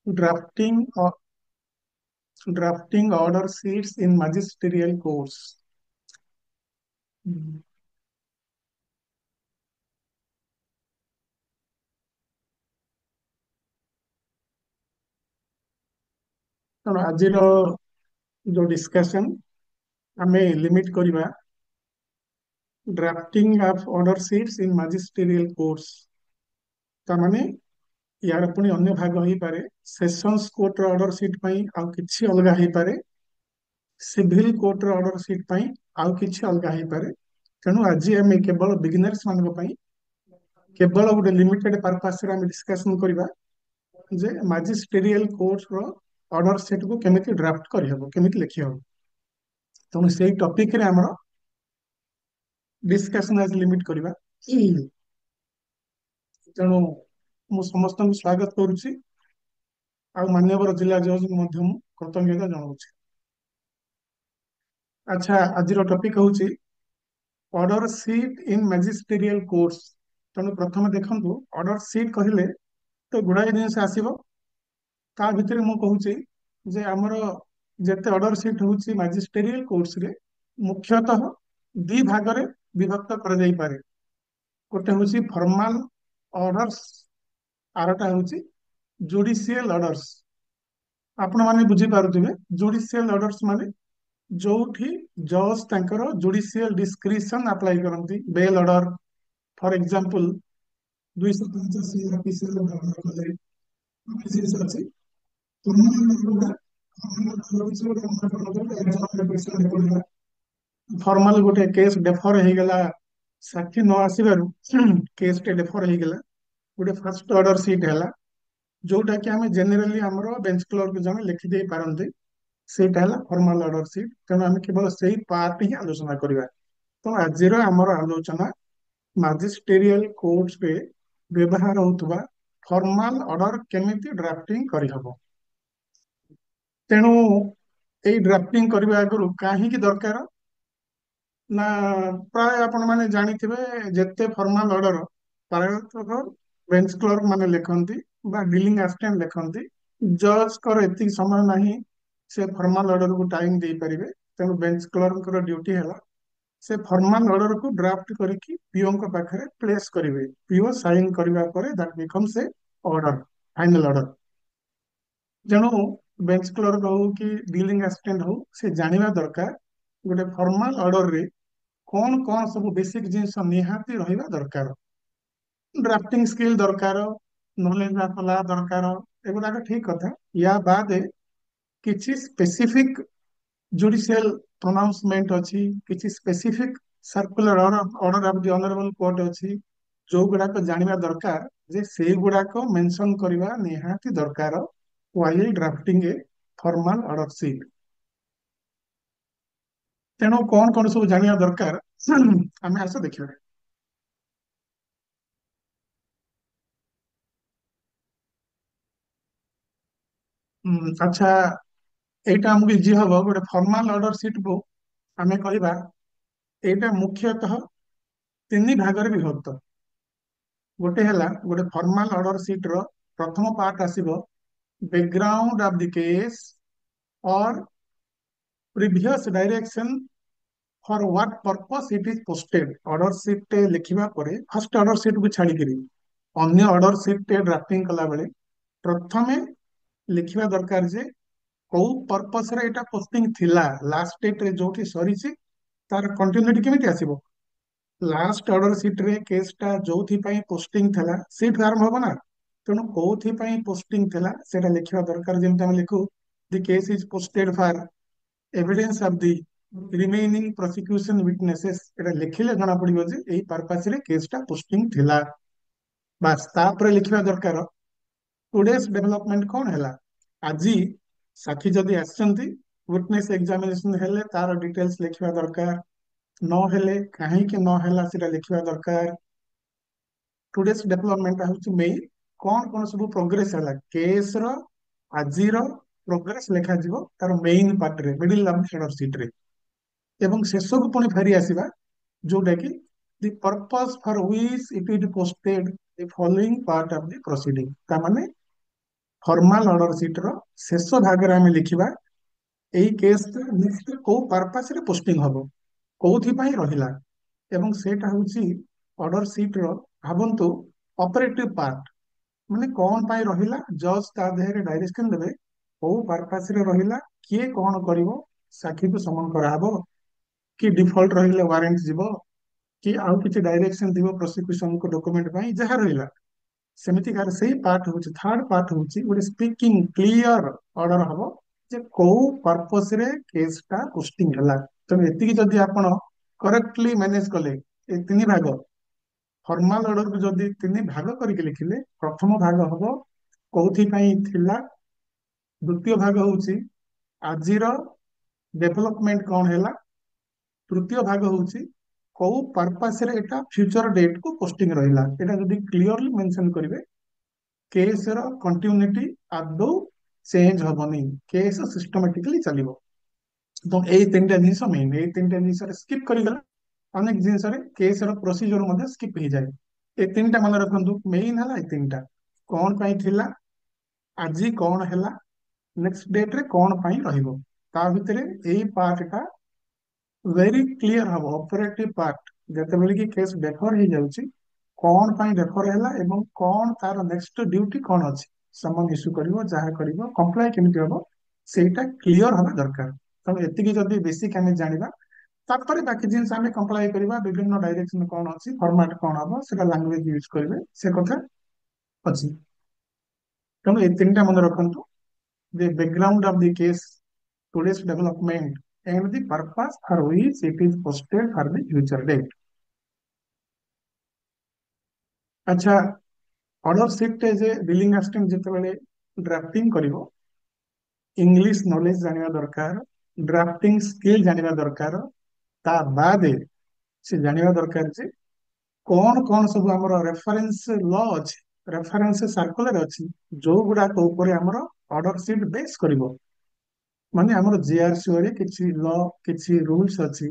drafting or drafting order sheets in magisterial courts। ହୁଁ। ତେଣୁ ଆଜିର ଯୋଉ ଡିସ୍କସନ ଆମେ ଲିମିଟ କରିବା drafting of order sheets in magisterial courts. ତାମାନେ ୟାର ପୁଣି ଅନ୍ୟ ଭାଗ ହେଇପାରେ ସେସନ୍ସ କୋର୍ଟର ଅର୍ଡର ସିଟ୍ ପାଇଁ ଆଉ କିଛି ଅଲଗା ହେଇପାରେ, ସିଭିଲ କୋର୍ଟର ଅର୍ଡର ସିଟ୍ ପାଇଁ ଆଉ କିଛି ଅଲଗା ହେଇପାରେ। ତେଣୁ ଆଜି ଆମେ କେବଳ ବିଗିନର୍ସ ମାନଙ୍କ ପାଇଁ କେବଳ ଗୋଟେ ଲିମିଟେଡ ପର୍ପସରେ ଆମେ ଡିସ୍କସନ କରିବା ଯେ ମାଜିଷ୍ଟେରିଆଲ କୋର୍ଟର ଅର୍ଡର ସେଟ୍କୁ କେମିତି ଡ୍ରାଫ୍ଟ କରିହେବ, କେମିତି ଲେଖିହେବ। ତେଣୁ ସେଇ ଟପିକରେ ଆମର ଡିସ୍କସନ ଆଜି ଲିମିଟ କରିବା। ତେଣୁ ମୁଁ ସମସ୍ତଙ୍କୁ ସ୍ୱାଗତ କରୁଛି ଆଉ ମାନ୍ୟବର ଜିଲ୍ଲା ଜଜଙ୍କୁ ମଧ୍ୟ ମୁଁ କୃତଜ୍ଞତା ଜଣାଉଛି। ଆଚ୍ଛା, ଆଜିର ଟପିକ ହଉଛି order seat in magisterial courts. ତେଣୁ ପ୍ରଥମେ ଦେଖନ୍ତୁ, ଅର୍ଡର ସିଟ୍ କହିଲେ ତ ଗୁଡ଼ାଏ ଜିନିଷ ଆସିବ। ତା ଭିତରେ ମୁଁ କହୁଛି ଯେ ଆମର ଯେତେ ଅର୍ଡର ସିଟ୍ ହଉଛି ମାଜିଷ୍ଟେରିଆଲ କୋର୍ଟସରେ ମୁଖ୍ୟତଃ ଦି ଭାଗରେ ବିଭକ୍ତ କରାଯାଇପାରେ। ଗୋଟେ ହଉଛି ଫର୍ମାଲ ଅର୍ଡର୍ସ, ଆରଟା ହଉଛି ଜୁଡିସିଆଲ ଅର୍ଡର୍ସ। ଆପଣ ମାନେ ବୁଝିପାରୁଥିବେ ଜୁଡିସିଆଲ ଅର୍ଡର୍ସ ମାନେ ଯୋଉଠି ଜଜ୍ ତାଙ୍କର ଜୁଡିସିଆଲ ଡିସ୍କ୍ରିସନ ଆପ୍ଲାଏ କରନ୍ତି। ବେଲ୍ ଅର୍ଡର ଫର ଏକ୍ସାମ୍ପଲ 285 ଅଫିସର ବ୍ୟବହାର କଲେ କିଛି ଜିନିଷ ଅଛି। ଫର୍ମାଲ ଗୋଟେ କେସ୍ ଡେଫର ହେଇଗଲା, ସାକ୍ଷୀ ନ ଆସିବାରୁ କେସ୍ ଟେ ଡେଫର ହେଇଗଲା, ଗୋଟେ ଫାଷ୍ଟ ଅର୍ଡର ସିଟ୍ ହେଲା, ଯୋଉଟା କି ଆମେ ଜେନେରାଲି ଆମର ବେଞ୍ଚ କ୍ଲର୍କ ଜଣେ ଲେଖିଦେଇ ପାରନ୍ତି। ସେଇଟା ହେଲା ଫର୍ମାଲ ଅର୍ଡର ସିଟ୍। ତେଣୁ ଆମେ କେବଳ ସେଇ ପାର୍ଟ ହିଁ ଆଲୋଚନା କରିବା। ତ ଆଜିର ଆମର ଆଲୋଚନା ମାଜିଷ୍ଟେରିଆଲ କୋର୍ଟରେ ବ୍ୟବହାର ହେଉଥିବା ଫର୍ମାଲ ଅର୍ଡର କେମିତି ଡ୍ରାଫ୍ଟିଂ କରିହବ। ତେଣୁ ଏଇ ଡ୍ରାଫ୍ଟିଂ କରିବା ଆଗରୁ କାହିଁକି ଦରକାର ନା, ପ୍ରାୟ ଆପଣ ମାନେ ଜାଣିଥିବେ ଯେତେ ଫର୍ମାଲ ଅର୍ଡର ପ୍ରାୟତଃ ବେଞ୍ଚ କ୍ଲର୍କ ମାନେ ଲେଖନ୍ତି ବା ଡିଲିଂ ଆସିଷ୍ଟାଣ୍ଟ ଲେଖନ୍ତି। ଜଜ୍ଙ୍କର ଏତିକି ସମୟ ନାହିଁ ସେ ଫର୍ମାଲ ଅର୍ଡରକୁ ଟାଇମ ଦେଇପାରିବେ। ତେଣୁ ବେଞ୍ଚ କ୍ଲର୍କଙ୍କର ଡ୍ୟୁଟି ହେଲା ସେ ଫର୍ମାଲ ଅର୍ଡରକୁ ଡ୍ରାଫ୍ଟ କରିକି ପିଓଙ୍କ ପାଖରେ ପ୍ଲେସ୍ କରିବେ। ପିଓ ସାଇନ୍ କରିବା ପରେ that becomes A order, final order. ତେଣୁ ବେଞ୍ଚ କ୍ଲର୍କ ହଉ କି ଡିଲିଂ ଆସିଷ୍ଟାଣ୍ଟ ହଉ ସେ ଜାଣିବା ଦରକାର ଗୋଟେ ଫର୍ମାଲ ଅର୍ଡରରେ କଣ କଣ ସବୁ ବେସିକ ଜିନିଷ ନିହାତି ରହିବା ଦରକାର। ଡ୍ରାଫ୍ଟିଂ ସ୍କିଲ୍ ଦରକାର, ନଲେଜ ଅଫ୍ ଲା ଦରକାର, ଏଗୁଡାକ ଠିକ କଥା। ୟା ବାଦେ କିଛି ସ୍ପେସିଫିକ ଜୁଡିସିଆଲ ପ୍ରୋନାଉନ୍ସମେଣ୍ଟ ଅଛି, କିଛି specific circular order of the honourable court ଅଛି, ଯୋଉଗୁଡାକ ଜାଣିବା ଦରକାର ଯେ ସେଇଗୁଡାକ ମେନସନ କରିବା ନିହାତି ଦରକାର while drafting a formal order sheet। ତେଣୁ କଣ କଣ ସବୁ ଜାଣିବା ଦରକାର ଆମେ ଆସ ଦେଖିବା। ଆଚ୍ଛା, ଏଇଟା ଆମକୁ ଇଜି ହବ। ଗୋଟେ ଫର୍ମାଲ ଅର୍ଡର ସିଟ୍ କୁ ଆମେ କହିବା ଏଇଟା ମୁଖ୍ୟତଃ ତିନି ଭାଗରେ ବିଭକ୍ତ। ଗୋଟେ ହେଲା ଗୋଟେ ଫର୍ମାଲ ଅର୍ଡର ସିଟ୍ ର ପ୍ରଥମ ପାର୍ଟ ଆସିବ background of the case or previous direction for what purpose it is posted. Order sheet ଲେଖିବା ପରେ ଫାଷ୍ଟ ଅର୍ଡର ସିଟ୍ କୁ ଛାଡିକିରି ଅନ୍ୟ ଅର୍ଡର ସିଟ୍ ଡ୍ରାଫ୍ଟିଂ କଲା ବେଳେ ପ୍ରଥମେ ଲେଖିବା ଦରକାର ଯେ କୋଉ ପର୍ପସରେ ଏଇଟା ପୋଷ୍ଟିଂ ଥିଲା, ଲାଷ୍ଟ ଡେଟରେ ଯୋଉଠି ସରିଛି ତାର କଣ୍ଟିନ୍ୟୁଟି କେମିତି ଆସିବ। ଲାଷ୍ଟ ଅର୍ଡର ସିଟ୍ରେ କେସ୍ଟା ଯୋଉଥିପାଇଁ ପୋଷ୍ଟିଂ ଥିଲା ସେଇଠୁ ଆରମ୍ଭ ହବ ନା। ତେଣୁ କୋଉଥିପାଇଁ ପୋଷ୍ଟିଂ ଥିଲା ସେଇଟା ଲେଖିବା ଦରକାର। ଯେମିତି ଆମେ ଲେଖୁ the case is posted for evidence of the remaining prosecution witnesses. ଏଟା ଲେଖିଲେ ଜଣା ପଡିବ ଯେ ଏଇ ପର୍ପସରେ କେସ୍ଟା ପୋଷ୍ଟିଂ ଥିଲା। ବାସ୍, ତାପରେ ଲେଖିବା ଦରକାର ଟୁଡେସ୍ ଡେଭଲପମେଣ୍ଟ କଣ ହେଲା। ଆଜି ସାକ୍ଷୀ ଯଦି ଆସିଛନ୍ତି, ୱିଟନେସ୍ ଏକ୍ସାମିନେସନ ହେଲେ ତାର ଡିଟେଲ୍ସ ଲେଖିବା ଦରକାର। ନହେଲେ କାହିଁକି ନହେଲା ସେଟା ଲେଖିବା ଦରକାର। ଟୁଡେସ୍ ଡେଭଲପମେଣ୍ଟ ହଉଛି ମେନ୍। କଣ କଣ ସବୁ ପ୍ରୋଗ୍ରେସ ହେଲା କେସର, ଆଜିର ପ୍ରୋଗ୍ରେସ ଲେଖାଯିବ ତାର ମେଇନ ପାର୍ଟରେ, ମିଡିଲ ଅଫ ହେଡର ସିଟରେ। ଏବଂ ଶେଷକୁ ପୁଣି ଫେରି ଆସିବା ଯୋଉଟା କି the purpose for which it is posted the following part of the proceeding. ତାମାନେ ଫର୍ମାଲ ଅର୍ଡର ସିଟ ର ଶେଷ ଭାଗରେ ଆମେ ଲିଖିବା ଏଇ କେସ୍ କୋଉ ପର୍ପସ ରେ ପୋଷ୍ଟିଂ ହବ, କୋଉଥିପାଇଁ ରହିଲା, ଏବଂ ସେଇଟା ହଉଛି ଅର୍ଡର ସିଟ ର, ଭାବନ୍ତୁ, ଅପରେଟିଭ ପାର୍ଟ। ମାନେ କଣ ପାଇଁ ରହିଲା, ଜଜ ତା ଦେହରେ ଡାଇରେକ୍ସନ ଦେବେ କୋଉ ପର୍ପସ ରେ ରହିଲା, କିଏ କଣ କରିବ, ସାକ୍ଷୀକୁ ସମନ କରାହବ, କି ଡିଫଲ୍ଟ ରହିଲେ ୱାରେଣ୍ଟ ଯିବ, କି ଆଉ କିଛି ଡାଇରେକ୍ସନ ଥିବ ପ୍ରୋସିକ୍ୟୁସନକୁ ଡକୁମେଣ୍ଟ ପାଇଁ, ଯାହା ରହିଲା ସେମିତିକାର ସେଇ ପାର୍ଟ ହଉଛି, ଥାର୍ଡ ପାର୍ଟ ହଉଛି ଗୋଟେ ସ୍ପିକିଂ କ୍ଲିୟର ଅର୍ଡର ହବ ଯେ କୋଉ ପର୍ପସ ରେ କେସ୍ ଟା ପୋଷ୍ଟିଂ ହେଲା। ତେଣୁ ଏତିକି ଯଦି ଆପଣ କରେକ୍ଟଲି ମ୍ୟାନେଜ କଲେ ଏ ତିନି ଭାଗ, ଫର୍ମାଲ ଅର୍ଡରକୁ ଯଦି ତିନି ଭାଗ କରିକି ଲେଖିଲେ, ପ୍ରଥମ ଭାଗ ହବ କୋଉଥିପାଇଁ ଥିଲା, ଦ୍ୱିତୀୟ ଭାଗ ହଉଛି ଆଜିର ଡେଭଲପମେଣ୍ଟ କଣ ହେଲା, ତୃତୀୟ ଭାଗ ହଉଛି କୋଉ ପର୍ପସରେ ଏଟା ଫ୍ୟୁଚର ଡେଟ୍ କୁ ପୋଷ୍ଟିଂ ରହିଲା। ଏଟା ଯଦି କ୍ଲିୟରଲି ମେନସନ କରିବେ, କେସ୍ ର କଣ୍ଟିନ୍ୟୁଟି ଆଦୌ ଚେଞ୍ଜ ହବନି, କେସ୍ ସିଷ୍ଟମାଟିକଲି ଚାଲିବ। ତ ଏଇ ତିନିଟା ଜିନିଷ ମେନ୍, ଏଇ ତିନିଟା ଜିନିଷରେ ସ୍କିପ୍ କରିଗଲା ଅନେକ ଜିନିଷରେ କେସ୍ ର ପ୍ରୋସିଜର ମଧ୍ୟ ସ୍କିପ୍ ହେଇଯାଏ। ଏ ତିନିଟା ମନେ ରଖନ୍ତୁ, ମେନ୍ ହେଲା ଏ ତିନିଟା, କଣ ପାଇଁ ଥିଲା, ଆଜି କଣ ହେଲା, ନେକ୍ସଟ ଡେଟ୍ ରେ କଣ ପାଇଁ ରହିବ। ତା ଭିତରେ ଏଇ ପାର୍ଟଟା ଭେରି କ୍ଲିୟର ହବ, ଅପରେଟିଭ ପାର୍ଟ। ଯେତେବେଳେ କି କେସ୍ ଡେଫର ହେଇଯାଉଛି, କଣ ପାଇଁ ଡେଫର ହେଲା ଏବଂ କଣ ତାର ନେକ୍ସଟ ଡ୍ୟୁଟି କଣ ଅଛି, ସମନ ଇସ୍ୟୁ କରିବ, ଯାହା କରିବ, କମ୍ପ୍ଲାଏ କେମିତି ହବ, ସେଇଟା କ୍ଲିୟର ହବା ଦରକାର। ତେଣୁ ଏତିକି ଯଦି ବେସିକ ଆମେ ଜାଣିବା, ତାପରେ ବାକି ଜିନିଷ ଆମେ କମ୍ପ୍ଲାଏ କରିବା, ବିଭିନ୍ନ ଡାଇରେକ୍ସନ କଣ ଅଛି, ଫର୍ମାଟ କଣ ହବ, ସେଟା ଲାଙ୍ଗୁଏଜ ୟୁଜ କରିବେ, ସେ କଥା ଅଛି। ତେଣୁ ଏ ତିନିଟା ମନେ ରଖନ୍ତୁ, the background of the case, today's development, and the purpose for which it is posted for the future date. ଆଚ୍ଛା, ଅର୍ଡର ସିଟ୍ ଯେ ବିଲିଂ ଆସିଷ୍ଟାଣ୍ଟ ଯେତେବେଳେ ଡ୍ରାଫ୍ଟିଂ କରିବ, ଇଂଲିଶ ନଲେଜ ଜାଣିବା ଦରକାର, ଡ୍ରାଫ୍ଟିଂ ସ୍କିଲ୍ ଜାଣିବା ଦରକାର। ତା ବାଦେ ସେ ଜାଣିବା ଦରକାର ଯେ କଣ କଣ ସବୁ ଆମର ରେଫରେନ୍ସ ଲ ଅଛି, ରେଫରେନ୍ସ ସାର୍କୁଲାର ଅଛି, ଯୋଉ ଗୁଡାକ ଉପରେ ଆମର ଅର୍ଡର ସିଟ୍ ବେସ୍ କରିବ। ମାନେ ଆମର ଜିଆରସିଓ ରେ କିଛି ଲ, କିଛି ରୁଲ୍ସ ଅଛି,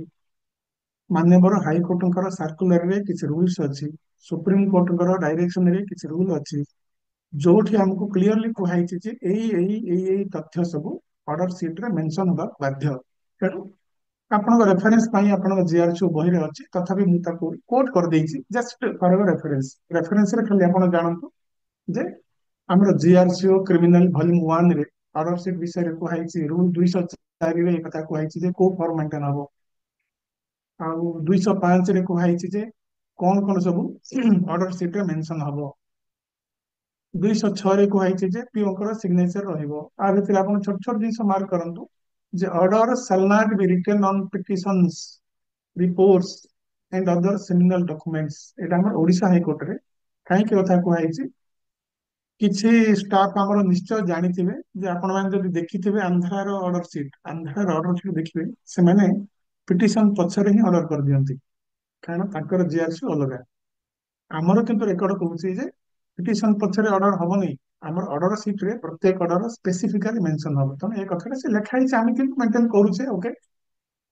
ମାନ୍ୟବର ହାଇକୋର୍ଟଙ୍କର ସାର୍କୁଲାରରେ କିଛି ରୁଲ୍ସ ଅଛି, ସୁପ୍ରିମ କୋର୍ଟଙ୍କର ଡାଇରେକ୍ସନରେ କିଛି ରୁଲ ଅଛି, ଯୋଉଠି ଆମକୁ କ୍ଲିୟରଲି କୁହାଯାଇଛି ଯେ ଏଇ ତଥ୍ୟ ସବୁ ଅର୍ଡର ସିଟରେ ମେନସନ ହେବା ବାଧ୍ୟ। ତେଣୁ ଆପଣଙ୍କ ରେଫରେନ୍ସ ପାଇଁ ଆପଣଙ୍କ ଜିଆରସିଓ ବହିରେ ଅଛି, ତଥାପି ମୁଁ ତାକୁ କୋଟ କରିଦେଇଛି ଜଷ୍ଟ ଫର ରେଫରେନ୍ସ। ରେଫରେନ୍ସରେ ଖାଲି ଆପଣ ଜାଣନ୍ତୁ ଯେ ଆମର ଜିଆରସିଓ କ୍ରିମିନାଲ ଭଲ୍ୟୁମ 1 ରେ ଅର୍ଡର ସିଟ୍ ବିଷୟରେ କୁହାଯାଇଛି, ରୁଲ 204 ରେ ଏ କଥା କୁହାଯାଇଛି ଯେ କୋଉ ଫର୍ମ ମେଣ୍ଟେନ ହବ, ଆଉ 205 ରେ କୁହାଯାଇଛି ଯେ କଣ କଣ ସବୁ ଅର୍ଡର ସିଟ୍ ରେ ମେନସନ ହବ, 206 ରେ କୁହାଯାଇଛି ଯେ ପିଓଙ୍କର ସିଗ୍ନେଚର ରହିବ। ଆ ଭିତରେ ଆପଣ ଛୋଟ ଛୋଟ ଜିନିଷ ମାର୍କ କରନ୍ତୁ ଯେ order shall not be written on petitions, reports and other seminal documents। ଏଇଟା ଆମର ଓଡିଶା ହାଇକୋର୍ଟରେ କାହିଁକି କଥା କୁହାଯାଇଛି, କିଛି ଷ୍ଟାଫ ଆମର ନିଶ୍ଚୟ ଜାଣିଥିବେ ଯେ ଆପଣମାନେ ଯଦି ଦେଖିଥିବେ ଆନ୍ଧ୍ରାର ଅର୍ଡର ସିଟ୍, ଆନ୍ଧ୍ରାର ଅର୍ଡର ସିଟ୍ ଦେଖିବେ, ସେମାନେ ପିଟିସନ ପଛରେ ହିଁ ଅର୍ଡର କରିଦିଅନ୍ତି, କାରଣ ତାଙ୍କର ଜିଆରସି ଅଲଗା। ଆମର କିନ୍ତୁ ରେକର୍ଡ କହୁଛି ଯେ ପିଟିସନ ପଛରେ ଅର୍ଡର ହବନି, ଆମର ଅର୍ଡର ସିଟ୍ ରେ ପ୍ରତ୍ୟେକ ଅର୍ଡର ସ୍ପେସିଫିକାଲି ମେନସନ ହବ। ତେଣୁ ଏ କଥାଟା ସେ ଲେଖା ହେଇଛି, ଆମେ କିନ୍ତୁ ମେଣ୍ଟେନ କରୁଛେ। ଓକେ,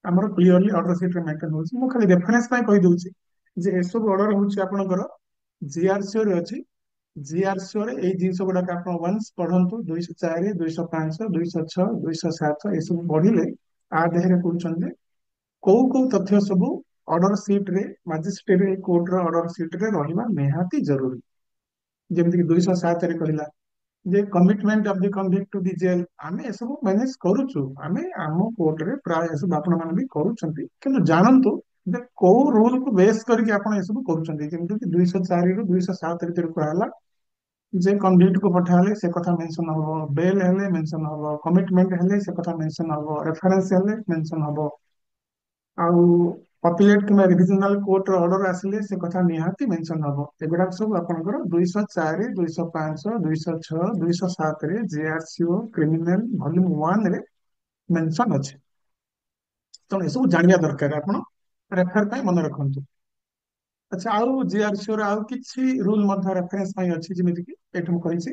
ଆମର କ୍ଲିୟରଲି ଅର୍ଡର ସିଟ୍ ରେ ମେଣ୍ଟେନ ହଉଛି। ମୁଁ ଖାଲି ରେଫରେନ୍ସ ପାଇଁ କହିଦଉଛି ଯେ ଏସବୁ ଅର୍ଡର ହଉଛି ଆପଣଙ୍କର ଜିଆରସିଓ ରେ ଅଛି। ଜିଆରସିଓ ରେ ଏଇ ଜିନିଷ ଗୁଡାକ ଆପଣ ୱାନ୍ସ ପଢନ୍ତୁ, 204, 205, 206, 207 ଏସବୁ ପଢିଲେ ଆ ଦେହରେ କହୁଛନ୍ତି ଯେ କୋଉ କୋଉ ତଥ୍ୟ ସବୁ ଅର୍ଡର ସିଟ୍ ରେ, ମାଜିଷ୍ଟ୍ରେଟ କୋର୍ଟର ଅର୍ଡର ସିଟ୍ ରେ ରହିବା ନିହାତି ଜରୁରୀ। ଯେମିତିକି 207 କହିଲା ଯେ commitment of the convict to the jail, ଆମେ ଏସବୁ ମ୍ୟାନେଜ କରୁଛୁ, ଆମେ ଆମ କୋର୍ଟରେ ପ୍ରାୟ ଏସବୁ ଆପଣ ମାନେ ବି କରୁଛନ୍ତି, କିନ୍ତୁ ଜାଣନ୍ତୁ ଯେ କୋଉ ରୁଲ କୁ ବେସ୍ କରିକି ଆପଣ ଏସବୁ କରୁଛନ୍ତି। ଯେମିତିକି 204 ରୁ 207 ଭିତରେ କୁହାହେଲା ଯେ କନଭିକ୍ଟ କୁ ପଠାହେଲେ ସେ କଥା ମେନସନ ହବ, ବେଲ୍ ହେଲେ ମେନସନ ହବ, କମିଟମେଣ୍ଟ ହେଲେ ସେ କଥା ମେନସନ ହବ, ରେଫରେନ୍ସ ହେଲେ ମେନସନ ହବ, ଆଉ ଅପିଲେଟ କିମ୍ବା ରିଭିଜନାଲ କୋର୍ଟର ଅର୍ଡର ଆସିଲେ ସେ କଥା ନିହାତି ମେନସନ ହବ। ଏଗୁଡାକ ସବୁ ଆପଣଙ୍କର 204, 205, 206, 207 ରେ ଜିଆରସିଓ କ୍ରିମିନାଲ ଭଲ୍ୟୁମ 1 ରେ ମେନସନ ଅଛି। ତେଣୁ ଏସବୁ ଜାଣିବା ଦରକାର, ଆପଣ ରେଫର ପାଇଁ ମନେ ରଖନ୍ତୁ। ଆଚ୍ଛା, ଆଉ ଜିଆରସିଓ ର ଆଉ କିଛି ରୁଲ ମଧ୍ୟ ରେଫରେନ୍ସ ପାଇଁ ଅଛି, ଯେମିତି କି ଏଠି ମୁଁ କହିଛି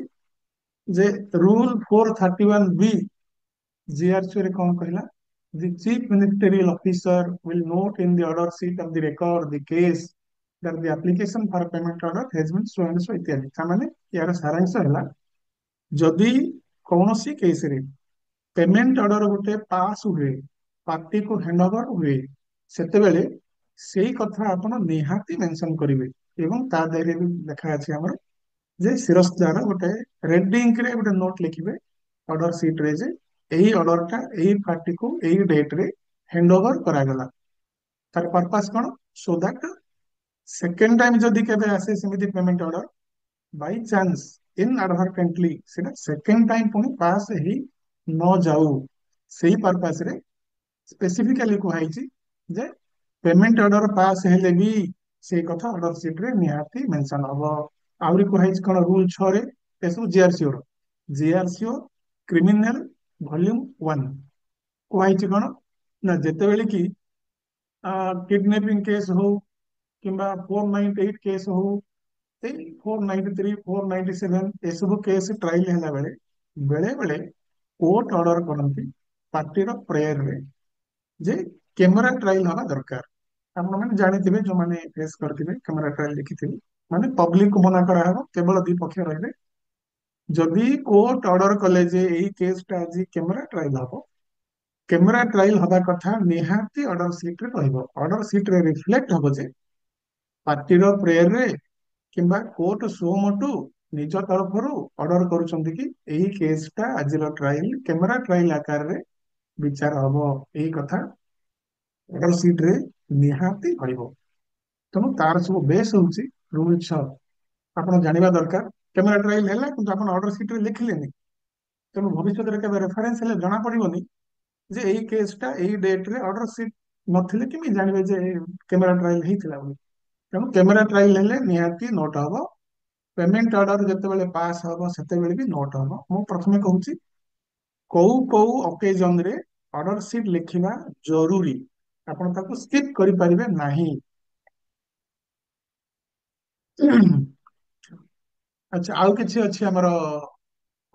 ଯେ ରୁଲ 431B ଜିଆରସିଓ ରେ କଣ କହିଲା, the chief ministerial officer will note in the order sheet of the record the case that the application for payment order has been so and so ଇତ୍ୟାଦି। ତାମାନେ ଏହାର ସାରାଂଶ ହେଲା ଯଦି କୌଣସି କେସରେ ପେମେଣ୍ଟ ଅର୍ଡର ଗୋଟେ ପାସ୍ ହୁଏ, ପାର୍ଟିକୁ ହ୍ୟାଣ୍ଡଓଭର ହୁଏ, ସେତେବେଳେ ସେଇ କଥା ଆପଣ ନିହାତି ମେନସନ କରିବେ। ଏବଂ ତା ଦେହରେ ବି ଲେଖା ଅଛି ଆମର ଯେ ଶିରସ୍ତାର ଗୋଟେ ରେଡ୍ ଇଙ୍କରେ ଗୋଟେ ନୋଟ ଲେଖିବେ ଅର୍ଡର ସିଟରେ ଯେ ଏଇ ଅର୍ଡରଟା ଏଇ ପାର୍ଟିକୁ ଏଇ ଡେଟରେ ହ୍ୟାଣ୍ଡଓଭର କରାଗଲା। ତାର ପର୍ପସ କଣ? ସୋ ଦ୍ୟାଟ ସେକେଣ୍ଡ ଟାଇମ ଯଦି କେବେ ଆସେ ସେମିତି ପେମେଣ୍ଟ ଅର୍ଡର, ବାଇ ଚାନ୍ସ ଇନଆଡଭର୍ଟେଣ୍ଟଲି ସେଟା ସେକେଣ୍ଡ ଟାଇମ ପୁଣି ପାସ୍ ହେଇ ନ ଯାଉ, ସେଇ ପର୍ପସରେ ସ୍ପେସିଫିକାଲି କୁହାଯାଇଛି ଯେ ପେମେଣ୍ଟ ଅର୍ଡର ପାସ୍ ହେଲେ ବି ସେଇ କଥା ଅର୍ଡର ସିଟରେ ନିହାତି ମେନସନ ହବ। ଆହୁରି କୁହାଯାଇଛି କଣ ରୁଲ 6ରେ, ଏସବୁ ଜିଆରସିଓ ର, ଜିଆରସିଓ କ୍ରିମିନାଲ ଭଲ୍ୟୁମ 1 କୁହାଯାଇଛି କଣ ନା ଯେତେବେଳେ କି କିଡନାପିଂ କେସ୍ ହଉ କିମ୍ବା 498 କେସ୍ ହଉ, ଏଇ 493 497 ଏସବୁ କେସ୍ ଟ୍ରାଏଲ ହେଲା ବେଳେ ବେଳେ ବେଳେ କୋର୍ଟ ଅର୍ଡର କରନ୍ତି ପାର୍ଟିର ପ୍ରେୟରରେ ଯେ କ୍ୟାମେରା ଟ୍ରାଏଲ ହବା ଦରକାର। ଆପଣମାନେ ଜାଣିଥିବେ, ଯୋଉମାନେ ଫେସ୍ କରିଥିବେ କ୍ୟାମେରା ଟ୍ରାଏଲ ଦେଖିଥିବେ, ମାନେ ପବ୍ଲିକକୁ ମନା କରାହବ, କେବଳ ଦି ପକ୍ଷ ରହିବେ। ଯଦି କୋର୍ଟ ଅର୍ଡର କଲେ ଯେ ଏଇ କେସଟା ଆଜି କ୍ୟାମେରା ଟ୍ରାଏଲ ହବ, କ୍ୟାମେରା ଟ୍ରାଏଲ ହବା କଥା ନିହାତି ଅର୍ଡର ସିଟରେ ରହିବ। ଅର୍ଡର ସିଟରେ ରିଫ୍ଲେକ୍ଟ ହବ ଯେ ପାର୍ଟିର ପ୍ରେୟରରେ କିମ୍ବା କୋର୍ଟ ସୁମୋଟୁ ନିଜ ତରଫରୁ ଅର୍ଡର କରୁଛନ୍ତି କି ଏଇ କେସଟା ଆଜିର ଟ୍ରାଏଲ କ୍ୟାମେରା ଟ୍ରାଏଲ ଆକାରରେ ବିଚାର ହବ, ଏଇ କଥା ଅର୍ଡର ସିଟରେ ନିହାତି ରହିବ। ତେଣୁ ତାର ସବୁ ବେସ୍ ହଉଛି ରୁଲ 6। ଆପଣ ଜାଣିବା ଦରକାର କ୍ୟାମେରା ଟ୍ରାଏଲ ହେଲା କିନ୍ତୁ ଆପଣ ଅର୍ଡର ସିଟରେ ଲେଖିଲେନି, ତେଣୁ ଭବିଷ୍ୟତରେ କେବେ ରେଫରେନ୍ସ ହେଲେ ଜଣା ପଡିବନି ଯେ ଏଇ କେସଟା ଏଇ ଡେଟରେ ଅର୍ଡର ସିଟ୍ ନଥିଲେ କେମିତି ଜାଣିବେ ଯେ କ୍ୟାମେରା ଟ୍ରାଏଲ ହେଇଥିଲା ବୋଲି। ତେଣୁ କ୍ୟାମେରା ଟ୍ରାଏଲ ହେଲେ ନିହାତି ନୋଟ ହବ। ପେମେଣ୍ଟ ଅର୍ଡର ଯେତେବେଳେ ପାସ୍ ହବ ସେତେବେଳେ ବି ନୋଟ ହବ। ମୁଁ ପ୍ରଥମେ କହୁଛି କୋଉ କୋଉ ଅକେଜନରେ ଅର୍ଡର ସିଟ୍ ଲେଖିବା ଜରୁରୀ, ଆପଣ ତାକୁ ସ୍କିପ୍ କରିପାରିବେ ନାହିଁ। ଆଚ୍ଛା, ଆଉ କିଛି ଅଛି ଆମର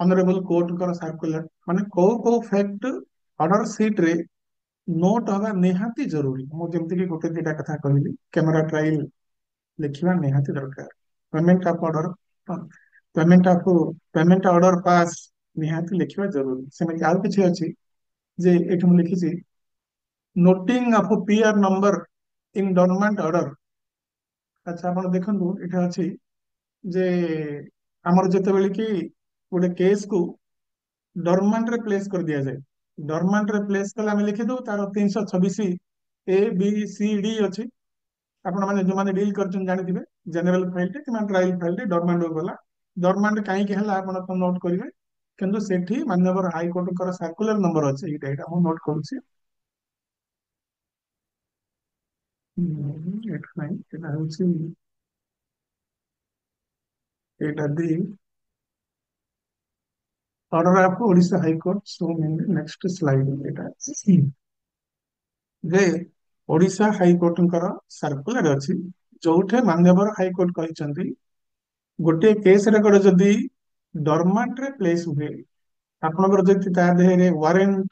ଅନରେବଲ କୋର୍ଟଙ୍କର ସାର୍କୁଲାର, ମାନେ କୋଉ କୋଉ ଫ୍ୟାକ୍ଟ ଅର୍ଡର ସିଟ୍ ରେ ନୋଟ ହବା ନିହାତି ଜରୁରୀ। ମୁଁ ଯେମିତିକି ଗୋଟେ ଦିଟା କଥା କହିଲି, କ୍ୟାମେରା ଟ୍ରାଏଲ ଲେଖିବା ନିହାତି ଦରକାର, payment of order payment order pass ନିହାତି ଲେଖିବା ଜରୁରୀ। ସେମିତି ଆଉ କିଛି ଅଛି ଯେ ଏଠି ମୁଁ ଲିଖିଛି noting of PR number in dormant order. ଆଚ୍ଛା, ଆପଣ ଦେଖନ୍ତୁ ଏଠି ଅଛି ଯେ ଆମର ଯେତେବେଳେ କି ଗୋଟେ କେସକୁ ଡରମାଣ୍ଟରେ ପ୍ଲେସ୍ କରି ଦିଆଯାଏ, ଡରମାଣ୍ଟରେ ପ୍ଲେସ୍ କଲେ ଆମେ ଲେଖିଦଉ ତାର 326A B C D ଅଛି। ଆପଣ ମାନେ ଯୋଉମାନେ ଡିଲ୍ କରିଛନ୍ତି ଜାଣିଥିବେ, ଜେନେରାଲ ଫାଇଲଟେ କିମ୍ବା ଟ୍ରାଏଲ ଫାଇଲଟେ ଡରମାଣ୍ଟକୁ ଗଲା, ଡରମାଣ୍ଟ କାହିଁକି ହେଲା ଆପଣ ତ ନୋଟ୍ କରିବେ। କିନ୍ତୁ ସେଠି ମାନ୍ୟବର ହାଇକୋର୍ଟଙ୍କର ସାର୍କୁଲାର ନମ୍ବର ଅଛି, ଏଇଟା ଏଇଟା ମୁଁ ନୋଟ୍ କରୁଛି। ଏଠି ନାହିଁ, ଏଟା ହଉଛି ଏଇଟା the order of Odisha high court so next slide. ଏଟା ଯେ ଓଡ଼ିଶା ହାଇକୋର୍ଟଙ୍କର ସାର୍କୁଲାର ଅଛି, ଯୋଉଠି ମାନ୍ୟବର ହାଇକୋର୍ଟ କହିଛନ୍ତି ଗୋଟିଏ କେସ୍ ରେକର୍ଡ ଯଦି ଡରମାଣ୍ଟରେ ପ୍ଲେସ୍ ହୁଏ, ଆପଣଙ୍କର ଯଦି ତା ଦେହରେ warrant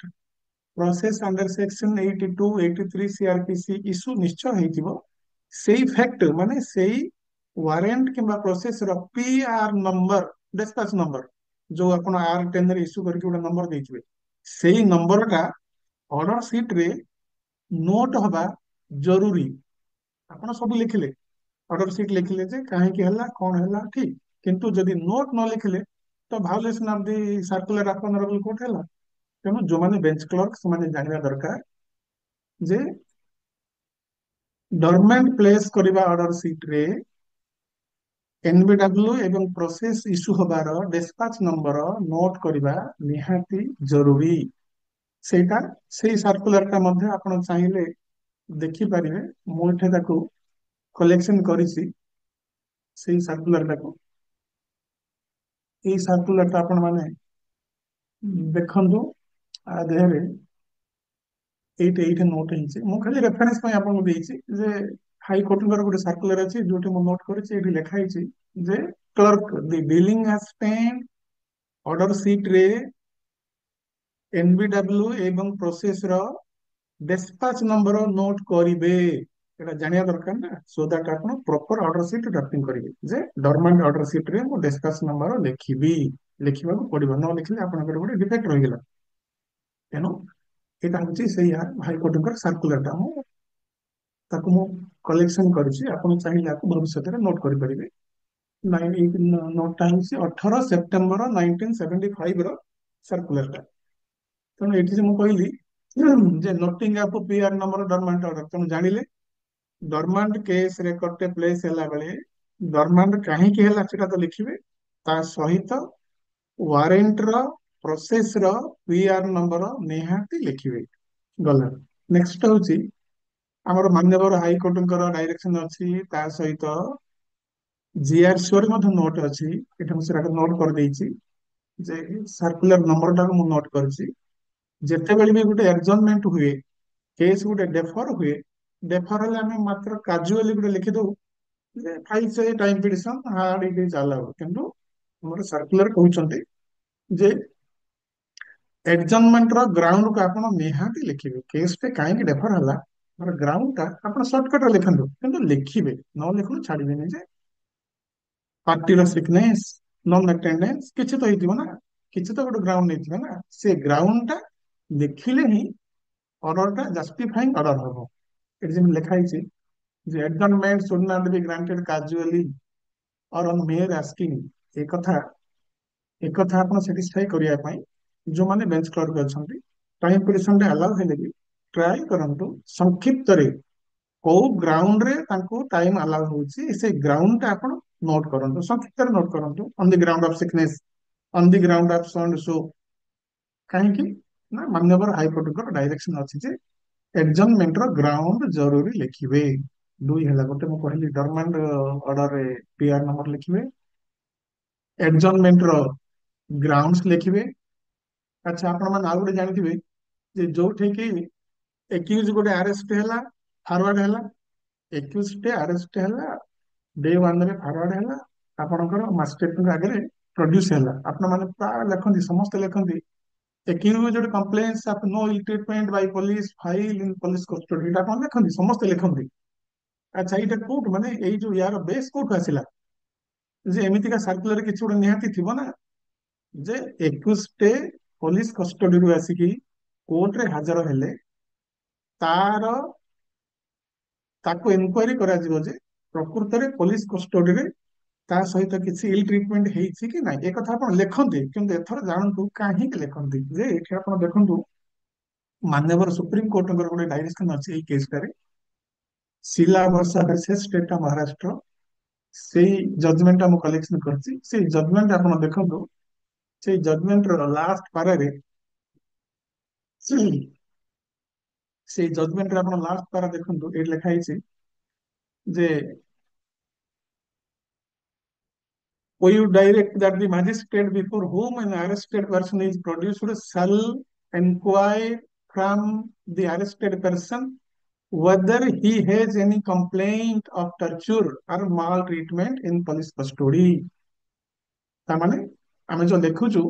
process under section 82 83 CRPC issue ନିଶ୍ଚୟ ହେଇଥିବ, ସେଇ ଫ୍ୟାକ୍ଟ ମାନେ ସେଇ ୱାରେଣ୍ଟ କିମ୍ବା processor PR number, despatch number, ଯୋଉ ଆପଣ R10 ରେ ଇସ୍ୟୁ କରିକି ଗୋଟେ ନମ୍ବର ଦେଇଥିବେ, ସେଇ ନମ୍ବରଟା ଅର୍ଡର ସିଟରେ ନୋଟ ହବା ଜରୁରୀ। ଆପଣ ସବୁ ଲେଖିଲେ, ଅର୍ଡର ସିଟ୍ ଲେଖିଲେ ଯେ କାହିଁକି ହେଲା କଣ ହେଲା ଠିକ, କିନ୍ତୁ ଯଦି ନୋଟ ନ ଲେଖିଲେ ତ violation of the circular of honourable court ହେଲା। ତେଣୁ ଯୋଉମାନେ ବେଞ୍ଚ କ୍ଲର୍କ ସେମାନେ ଜାଣିବା ଦରକାର ଯେ ଡରମେଣ୍ଟ ପ୍ଲେସ୍ କରିବା ଅର୍ଡର ସିଟରେ NBW ଏବଂ ପ୍ରୋସେସ ଇସ୍ୟୁ ହବାର ଡେସ୍ପାଚ ନମ୍ବର ନୋଟ କରିବା ନିହାତି ଜରୁରୀ। ସେଇଟା ସେଇ ସାର୍କୁଲାରଟା ମଧ୍ୟ ଆପଣ ଚାହିଁଲେ ଦେଖିପାରିବେ। ମୁଁ ଏଠି ତାକୁ କଲେକ୍ସନ କରିଛି, ସେଇ ସାର୍କୁଲାରଟାକୁ। ଏଇ ସାର୍କୁଲାରଟା ଆପଣ ମାନେ ଦେଖନ୍ତୁ, ଆ ଦେହରେ ଏଇଠି ଏଇଠି ନୋଟ ହେଇଛି, ମୁଁ ଖାଲି ରେଫରେନ୍ସ ପାଇଁ ଆପଣଙ୍କୁ ଦେଇଛି ଯେ ହାଇକୋର୍ଟଙ୍କର ଗୋଟେ ସାର୍କୁଲାର ଅଛି ଯୋଉଠି ମୁଁ ନୋଟ କରିଛି, ଏଇଠି ଲେଖା ହେଇଛି ଯେ କ୍ଲର୍କ ଦି ଡିଲିଂ ଆସ୍ପେଣ୍ଡ ଅର୍ଡର ସିଟରେ NBW ଏବଂ ପ୍ରୋସେସର ଡେସ୍ପାଚ ନମ୍ବର ନୋଟ କରିବେ। ଏଟା ଜାଣିବା ଦରକାର ନା, ସୋ ଦ୍ୟାଟ ଆପଣ ପ୍ରପର ଅର୍ଡର ସିଟ୍ ଡ୍ରାଫ୍ଟିଂ କରିବେ ଯେ ଡରମାଣ୍ଟ ଅର୍ଡର ସିଟରେ ମୁଁ ଡେସ୍ପାଚ ନମ୍ବର ଲେଖିବି। ଲେଖିବାକୁ ପଡିବ, ନ ଲେଖିଲେ ଆପଣଙ୍କର ଗୋଟେ ଡିଫେକ୍ଟ ରହିଗଲା। ତେଣୁ ଏଇଟା ହଉଛି ସେଇ ହାଇକୋର୍ଟଙ୍କର ସାର୍କୁଲାରଟା, ତାକୁ ମୁଁ କଲେକ୍ସନ କରିଛି। ଆପଣ ଚାହିଁଲେ ଆକୁ ଭବିଷ୍ୟତରେ ନୋଟ୍ କରିପାରିବେ। ଏଇ ନୋଟଟା ହଉଛି 18 ସେପ୍ଟେମ୍ବର 1975 ର ସାର୍କୁଲାରଟା। ତେଣୁ ଏଠି ଯେ ମୁଁ କହିଲି ଯେ noting of PR number dormant order, ତେଣୁ ଜାଣିଲେ ଡରମାଣ୍ଟ କେସ୍ ରେକର୍ଡ ପ୍ଲେସ୍ ହେଲା ବେଳେ ଡରମାଣ୍ଟ କାହିଁକି ହେଲା ସେଟା ତ ଲେଖିବେ, ତା ସହିତ ୱାରେଣ୍ଟର ପ୍ରୋସେସର ପିଆର ନମ୍ବର ନିହାତି ଲେଖିବେ। ଗଲା। ନେକ୍ସଟ ହଉଛି ଆମର ମାନ୍ୟବର ହାଇକୋର୍ଟଙ୍କର ଡାଇରେକ୍ସନ ଅଛି, ତା ସହିତ ଜିଆରସିଓରେ ମଧ୍ୟ ନୋଟ୍ ଅଛି। ଏଠି ମୁଁ ସେଟା ନୋଟ୍ କରିଦେଇଛି ଯେ ସାର୍କୁଲାର ନମ୍ବରଟାକୁ ମୁଁ ନୋଟ୍ କରିଛି। ଯେତେବେଳେ ବି ଗୋଟେ ଏଡଜର୍ନମେଣ୍ଟ ହୁଏ, କେସ୍ ଗୋଟେ ଡେଫର ହୁଏ, ଡେଫର ହେଲେ ଆମେ ମାତ୍ର କାଜୁଆଲି ଗୋଟେ ଲେଖିଦଉ ଯେ ଫାଇଲ ସେ time petition heard it is allowed, କିନ୍ତୁ ଆମର ସାର୍କୁଲାର କହୁଛନ୍ତି ଯେ ଏଡଜର୍ନମେଣ୍ଟ ର ଗ୍ରାଉଣ୍ଡ କୁ ଆପଣ ନିହାତି ଲେଖିବେ। କେସ୍ ଟେ କାହିଁକି ଡେଫର ହେଲା, ଗ୍ରାଉଣ୍ଡ ଟା ଆପଣ ସର୍ଟକଟ ଲେଖନ୍ତୁ, କିନ୍ତୁ ଲେଖିବେ। ନ ଲେଖନ୍ତୁ ଛାଡିବେନି ଯେ ପାର୍ଟିର ସିକନେସ୍, ନନ୍ ଆଟେଣ୍ଡାନ୍ସ କିଛି ତ ହେଇଥିବ ନା, କିଛି ତ ଗୋଟେ ଗ୍ରାଉଣ୍ଡ ନେଇଥିବେ ନା, ସେ ଗ୍ରାଉଣ୍ଡ ଟା ଦେଖିଲେ ହିଁ ଅର୍ଡର ଟା ଜଷ୍ଟିଫାଇଂ ଅର୍ଡର ହବ। ଏଠି ଯେମିତି ଲେଖା ହେଇଛି ଯେ adjournment should not be granted casually or on mere asking। ଏ କଥା ଏ କଥା ଆପଣ ସାଟିସ୍ଫାଇ କରିବା ପାଇଁ ଯୋଉମାନେ ବେଞ୍ଚ କ୍ଲର୍କ ଅଛନ୍ତି, ଟାଇମ ପିଟିସନ ରେ ଆଲାଉ ହେଲେ ବି ଟ୍ରାଏ କରନ୍ତୁ ସଂକ୍ଷିପ୍ତରେ କୋଉ ଗ୍ରାଉଣ୍ଡ ରେ ତାଙ୍କୁ ଟାଇମ ଆଲାଉ ହଉଛି ସେଇ ଗ୍ରାଉଣ୍ଡ ଟା ଆପଣ ନୋଟ କରନ୍ତୁ, ସଂକ୍ଷିପ୍ତରେ ନୋଟ କରନ୍ତୁ। On the ground of sickness, on the ground of so and so. କାହିଁକି ନା ମାନ୍ୟବର ହାଇକୋର୍ଟଙ୍କର ଡାଇରେକ୍ସନ ଅଛି ଯେ ଏଡଜର୍ନମେଣ୍ଟ ର ଗ୍ରାଉଣ୍ଡ ଜରୁରୀ ଲେଖିବେ। ଦୁଇ ହେଲା, ଗୋଟେ ମୁଁ କହିଲି ଡରମାଣ୍ଡ ଅର୍ଡରରେ ପିଆର ନମ୍ବର ଲେଖିବେ, ଏଡଜର୍ନମେଣ୍ଟ ର ଗ୍ରାଉଣ୍ଡସ ଲେଖିବେ। ଆଚ୍ଛା, ଆପଣ ମାନେ ଆଉ ଗୋଟେ ଜାଣିଥିବେ ଯେ ଯୋଉଠି କି ଏକ୍ୟୁଜ ଗୋଟେ ଆରେଷ୍ଟ ହେଲା, ଫରୱାର୍ଡ ହେଲା, ଏକ୍ୟୁଜ ଟେ ଆରେଷ୍ଟ ହେଲା, ଡେ ୱାନ ରେ ଫରୱାର୍ଡ ହେଲା, ଆପଣଙ୍କର ମାଜିଷ୍ଟ୍ରେଟଙ୍କ ଆଗରେ ପ୍ରଡ୍ୟୁସ ହେଲା। ଆପଣ ମାନେ ପ୍ରାୟ ଲେଖନ୍ତି, ସମସ୍ତେ ଲେଖନ୍ତି accused complaints of no ill treatment by police file in police custody, ଏଇଟା କଣ ଲେଖନ୍ତି, ସମସ୍ତେ ଲେଖନ୍ତି। ଆଚ୍ଛା, ଏଇଟା କୋଉଠୁ, ମାନେ ଏଇ ଯୋଉ ୟାର ବେସ୍ କୋଉଠୁ ଆସିଲା ଯେ ଏମିତିକା ସାର୍କୁଲାର କିଛି ଗୋଟେ ନିହାତି ଥିବ ନା, ଯେ ଏକୁଶଟେ ପୋଲିସ କଷ୍ଟଡିରୁ ଆସିକି କୋର୍ଟରେ ହାଜର ହେଲେ ତାର ତାକୁ ଏନକ୍ୱାରି କରାଯିବ ଯେ ପ୍ରକୃତରେ ପୋଲିସ କଷ୍ଟଡିରେ ତା ସହିତ କିଛି ଇଲ୍ ଟ୍ରିଟମେଣ୍ଟ ହେଇଛି କି ନାହିଁ। ଏ କଥା ଆପଣ ଲେଖନ୍ତି, କିନ୍ତୁ ଏଥର ଜାଣନ୍ତୁ କାହିଁକି ଲେଖନ୍ତି। ଯେ ଏଠି ଆପଣ ଦେଖନ୍ତୁ ମାନ୍ୟବର ସୁପ୍ରିମ କୋର୍ଟଙ୍କର ଗୋଟେ ଡାଇରେକ୍ସନ ଅଛି ଏଇ କେସଟାରେ, ଶିଲା ବର୍ଷା ଭର୍ସେସ ଷ୍ଟେଟ ଅଫ ମହାରାଷ୍ଟ୍ର। ସେଇ ଜଜମେଣ୍ଟ ମୁଁ କଲେକ୍ସନ କରିଛି। ସେଇ ଜଜମେଣ୍ଟ ଆପଣ ଦେଖନ୍ତୁ, ସେଇ ଜଜମେଣ୍ଟର ଲାଷ୍ଟ ପାରାରେ, ସେଇ ଜଜମେଣ୍ଟରେ ଆପଣ ଲାଷ୍ଟ ପାରା ଦେଖନ୍ତୁ, ଏଠି ଲେଖା ହେଇଛି ଯେ you direct that the magistrate before whom an arrested person is produced shall inquire from the arrested person whether he has any complaint of torture or maltreatment in police custody। ତାମାନେ ଆମେ ଯୋଉ ଲେଖୁଛୁ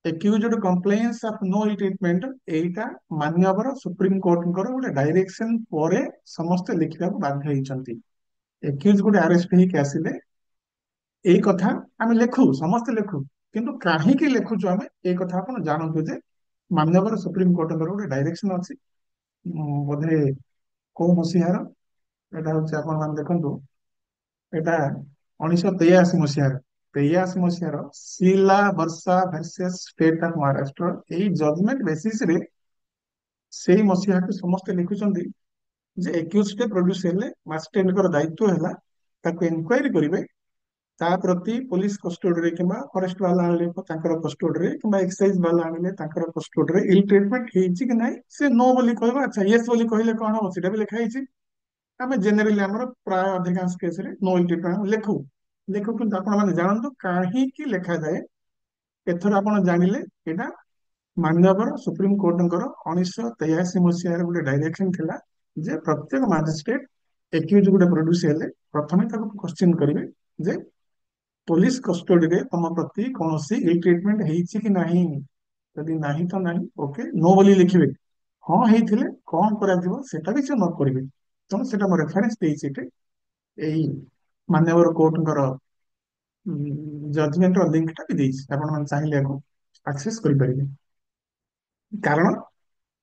accused complaints of no ill treatment, ଏଇଟା ମାନ୍ୟବର supreme କୋର୍ଟଙ୍କର ଗୋଟେ direction ପରେ ସମସ୍ତେ ଲେଖିବାକୁ ବାଧ୍ୟ ହେଇଛନ୍ତି। accused ଗୋଟେ ଆରେଷ୍ଟ ହେଇକି ଆସିଲେ ଏଇ କଥା ଆମେ ଲେଖୁ, ସମସ୍ତେ ଲେଖୁ, କିନ୍ତୁ କାହିଁକି ଲେଖୁଛୁ ଆମେ ଏଇ କଥା ଆପଣ ଜାଣନ୍ତୁ ଯେ ମାନ୍ୟବର ସୁପ୍ରିମ କୋର୍ଟଙ୍କର ଗୋଟେ ଡାଇରେକ୍ସନ ଅଛି। ବୋଧେ କୋଉ ମସିହାର ଏଟା ହଉଛି, ଆପଣ ମାନେ ଦେଖନ୍ତୁ, ଏଟା 1983 ମସିହାର, 83 ମସିହାର ଶିଲା ବର୍ଷା ଭର୍ସେସ ଷ୍ଟେଟ ଅଫ ମହାରାଷ୍ଟ୍ର। ଏଇ ଜଜମେଣ୍ଟ ବେସିସ ରେ ସେଇ ମସିହାକୁ ସମସ୍ତେ ଲେଖୁଛନ୍ତି ଯେ ଏକ୍ୟୁଜ ଟେ ପ୍ରଡ୍ୟୁସ ହେଲେ ମାଜିଷ୍ଟ୍ରେଟଙ୍କର ଦାୟିତ୍ୱ ହେଲା ତାକୁ ଏନକ୍ୱାରି କରିବେ, ତା ପ୍ରତି ପୋଲିସ କଷ୍ଟଡିରେ କିମ୍ବା ଫରେଷ୍ଟ ବାଲା ଆଣିଲେ ତାଙ୍କର କଷ୍ଟଡିରେ କିମ୍ବା ଏକ୍ସାଇଜ ବାଲା ଆଣିଲେ ତାଙ୍କର କଷ୍ଟଡିରେ ଇଲ୍ ଟ୍ରିଟମେଣ୍ଟ ହେଇଛି କି ନାହିଁ ସେ नो ବୋଲି କହିବ। ଆଚ୍ଛା, ୟେସ୍ ବୋଲି କହିଲେ କଣ ହବ, ସେଟା ବି ଲେଖା ହେଇଛି। ଆମେ ଜେନେରାଲି ଆମର ପ୍ରାୟ ଅଧିକାଂଶ କେସରେ नो ଇଲ୍ ଟ୍ରିଟମେଣ୍ଟ ଲେଖୁ ଲେଖୁ, କିନ୍ତୁ ଆପଣ ମାନେ ଜାଣନ୍ତୁ କାହିଁକି ଲେଖାଯାଏ। ଏଥର ଆପଣ ଜାଣିଲେ ଏଇଟା ମାନ୍ୟବର ସୁପ୍ରିମ କୋର୍ଟଙ୍କର 1983 ମସିହାରେ ଗୋଟେ ଡାଇରେକ୍ସନ ଥିଲା ଯେ ପ୍ରତ୍ୟେକ ମାଜିଷ୍ଟ୍ରେଟ ଏକ୍ୟୁଜ ଗୋଟେ ପ୍ରଡ୍ୟୁସ ହେଲେ ପ୍ରଥମେ ତାକୁ କ୍ୱେଶ୍ଚିନ୍ କରିବେ ଯେ ପୋଲିସ କଷ୍ଟଡିରେ ତମ ପ୍ରତି କୌଣସି ଇଲ୍ ଟ୍ରିଟମେଣ୍ଟ ହେଇଛି କି ନାହିଁ। ଯଦି ନାହିଁ ତ ନାହିଁ, ଓକେ, नो ବୋଲି ଲେଖିବେ। ହଁ ହେଇଥିଲେ କଣ କରାଯିବ ସେଟା ବି ସେ ନ କରିବେ। ତେଣୁ ସେଟା ମୁଁ ରେଫରେନ୍ସ ଦେଇଛି ଏଠି, ଏଇ ମାନ୍ୟବର କୋର୍ଟଙ୍କର ଜଜମେଣ୍ଟର ଲିଙ୍କଟା ବି ଦେଇଛି, ଆପଣ ମାନେ ଚାହିଁଲେ ଆକୁ ଆକ୍ସେସ୍ କରିପାରିବେ। କାରଣ